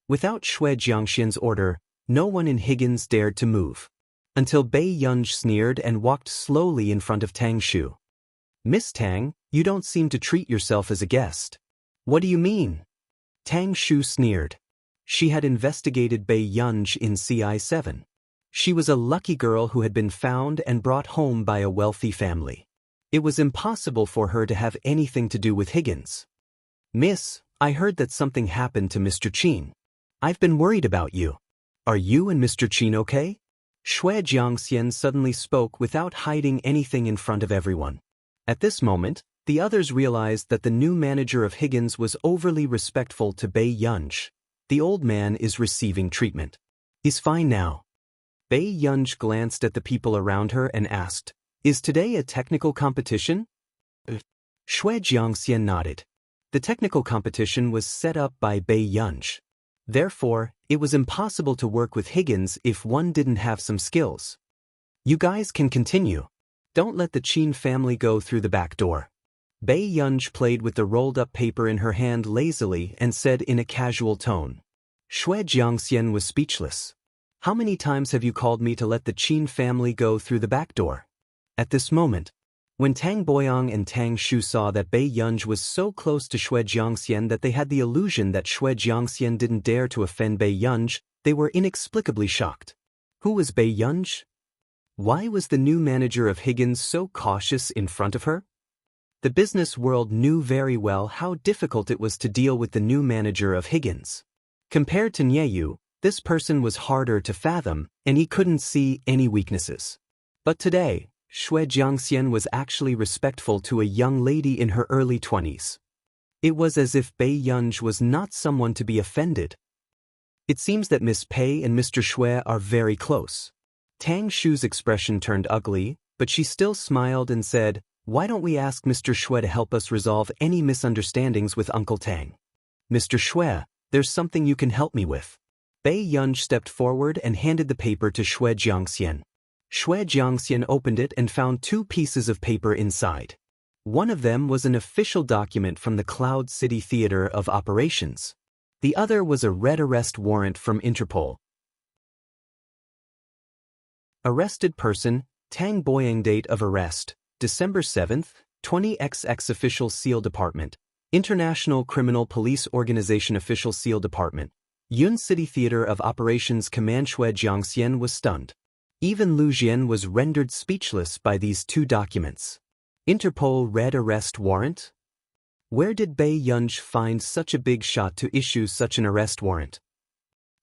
Without Xue Jiangxian's order, no one in Higgins dared to move. Until Bei Yunj sneered and walked slowly in front of Tang Shu. Miss Tang, you don't seem to treat yourself as a guest. What do you mean? Tang Shu sneered. She had investigated Bei Yunj in CI7. She was a lucky girl who had been found and brought home by a wealthy family. It was impossible for her to have anything to do with Higgins. Miss, I heard that something happened to Mr. Qin. I've been worried about you. Are you and Mr. Qin okay? Xue Jiangxian suddenly spoke without hiding anything in front of everyone. At this moment, the others realized that the new manager of Higgins was overly respectful to Bei Yunj. The old man is receiving treatment. He's fine now. Bei Yunj glanced at the people around her and asked, Is today a technical competition? Xue Jiangxian nodded. The technical competition was set up by Bei Yunj. Therefore, it was impossible to work with Higgins if one didn't have some skills. You guys can continue. Don't let the Qin family go through the back door. Bei Yunj played with the rolled-up paper in her hand lazily and said in a casual tone. Xue Jiangxian was speechless. How many times have you called me to let the Qin family go through the back door? At this moment, when Tang Boyong and Tang Shu saw that Bei Yunj was so close to Xue Jiangxian that they had the illusion that Xue Jiangxian didn't dare to offend Bei Yunj, they were inexplicably shocked. Who was Bei Yunj? Why was the new manager of Higgins so cautious in front of her? The business world knew very well how difficult it was to deal with the new manager of Higgins. Compared to Nieyu, this person was harder to fathom, and he couldn't see any weaknesses. But today, Xue Jiangxian was actually respectful to a young lady in her early 20s. It was as if Bei Yunj was not someone to be offended. It seems that Miss Pei and Mr. Xue are very close. Tang Shu's expression turned ugly, but she still smiled and said, "Why don't we ask Mr. Xue to help us resolve any misunderstandings with Uncle Tang? Mr. Xue, there's something you can help me with." Bei Yunj stepped forward and handed the paper to Xue Jiangxian. Xue Jiangxian opened it and found 2 pieces of paper inside. One of them was an official document from the Cloud City Theater of Operations. The other was a red arrest warrant from Interpol. Arrested person, Tang Boyang. Date of arrest, December 7, 20XX. Official Seal Department, International Criminal Police Organization. Official Seal Department, Yun City Theater of Operations. Command. Xue Jiangxian was stunned. Even Lu Jian was rendered speechless by these 2 documents. Interpol red arrest warrant? Where did Bei Yunj find such a big shot to issue such an arrest warrant?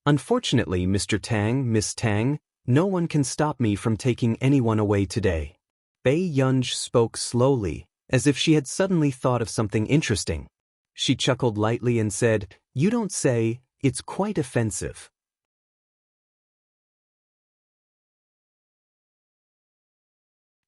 Unfortunately, Mr. Tang, Miss Tang, no one can stop me from taking anyone away today. Bei Yunj spoke slowly, as if she had suddenly thought of something interesting. She chuckled lightly and said, "You don't say, it's quite offensive."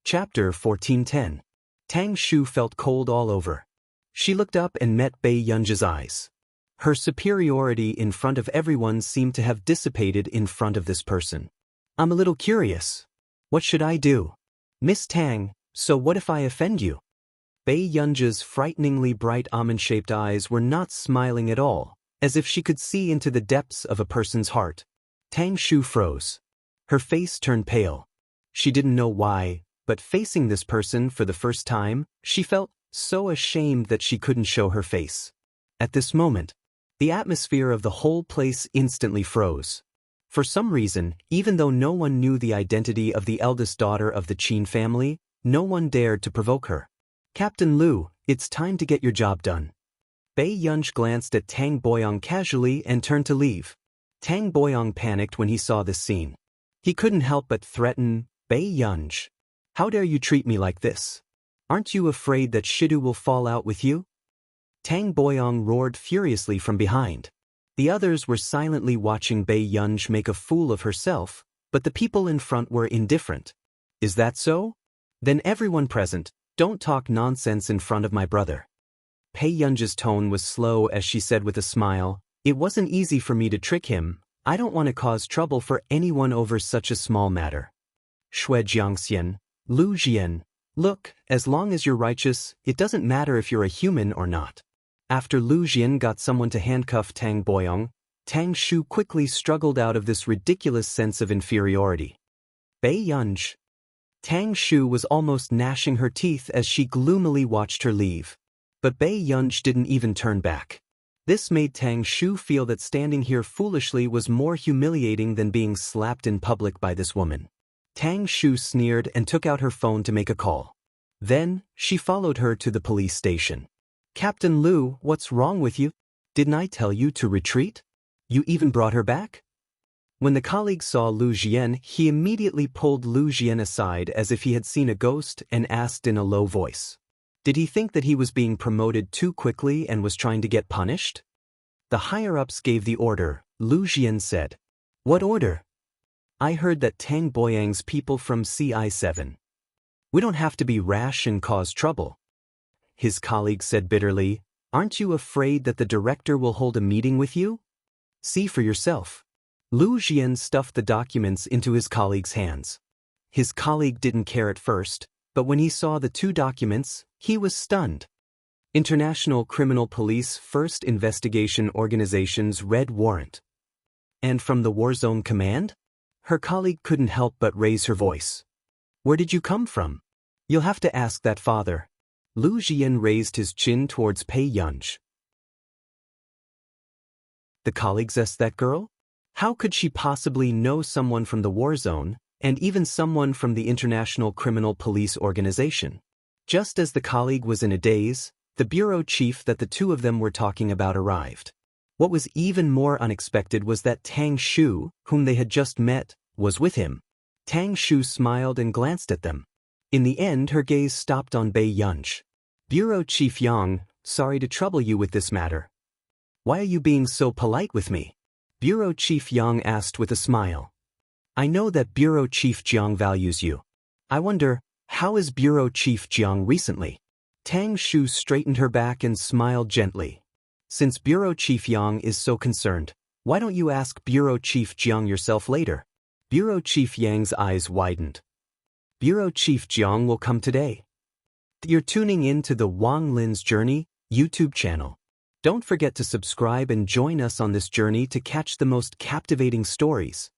Chapter 1410. Tang Shu felt cold all over. She looked up and met Bei Yunj's eyes. Her superiority in front of everyone seemed to have dissipated in front of this person. "I'm a little curious. What should I do? Miss Tang, so what if I offend you?" Bei Yunj's frighteningly bright almond-shaped eyes were not smiling at all, as if she could see into the depths of a person's heart. Tang Shu froze. Her face turned pale. She didn't know why, but facing this person for the first time, she felt so ashamed that she couldn't show her face. At this moment, the atmosphere of the whole place instantly froze. For some reason, even though no one knew the identity of the eldest daughter of the Qin family, no one dared to provoke her. "Captain Lu, it's time to get your job done." Bei Yunj glanced at Tang Boyang casually and turned to leave. Tang Boyang panicked when he saw this scene. He couldn't help but threaten, "Bei Yunj, how dare you treat me like this? Aren't you afraid that Shidu will fall out with you?" Tang Boyang roared furiously from behind. The others were silently watching Bei Yunj make a fool of herself, but the people in front were indifferent. "Is that so? Then everyone present, don't talk nonsense in front of my brother." Bei Yunj's tone was slow as she said with a smile, "It wasn't easy for me to trick him. I don't want to cause trouble for anyone over such a small matter." Xue Jiangxian, Lu Jian, "Look, as long as you're righteous, it doesn't matter if you're a human or not." After Lu Jian got someone to handcuff Tang Boyang, Tang Shu quickly struggled out of this ridiculous sense of inferiority. "Bei Yunj." Tang Shu was almost gnashing her teeth as she gloomily watched her leave. But Bei Yunj didn't even turn back. This made Tang Shu feel that standing here foolishly was more humiliating than being slapped in public by this woman. Tang Shu sneered and took out her phone to make a call. Then, she followed her to the police station. "Captain Lu, what's wrong with you? Didn't I tell you to retreat? You even brought her back?" When the colleague saw Lu Jian, he immediately pulled Lu Jian aside as if he had seen a ghost and asked in a low voice. Did he think that he was being promoted too quickly and was trying to get punished? "The higher-ups gave the order," Lu Jian said. "What order?" "I heard that Tang Boyang's people from CI7. We don't have to be rash and cause trouble." His colleague said bitterly, "Aren't you afraid that the director will hold a meeting with you? See for yourself." Lu Jian stuffed the documents into his colleague's hands. His colleague didn't care at first, but when he saw the 2 documents, he was stunned. International Criminal Police First Investigation Organization's red warrant. "And from the Warzone Command?" Her colleague couldn't help but raise her voice. "Where did you come from? You'll have to ask that father." Lu Jian raised his chin towards Bei Yunj. "The colleagues asked that girl? How could she possibly know someone from the war zone, and even someone from the International Criminal Police Organization?" Just as the colleague was in a daze, the bureau chief that the 2 of them were talking about arrived. What was even more unexpected was that Tang Shu, whom they had just met, was with him. Tang Shu smiled and glanced at them. In the end, her gaze stopped on Bei Yunj. "Bureau Chief Yang, sorry to trouble you with this matter. Why are you being so polite with me?" Bureau Chief Yang asked with a smile. I know that Bureau Chief Jiang values you. I wonder, how is Bureau Chief Jiang recently? Tang Shu straightened her back and smiled gently. Since Bureau Chief Yang is so concerned, why don't you ask Bureau Chief Jiang yourself later? Bureau Chief Yang's eyes widened. Bureau Chief Jiang will come today. You're tuning in to the Wang Lin's Journey YouTube channel. Don't forget to subscribe and join us on this journey to catch the most captivating stories.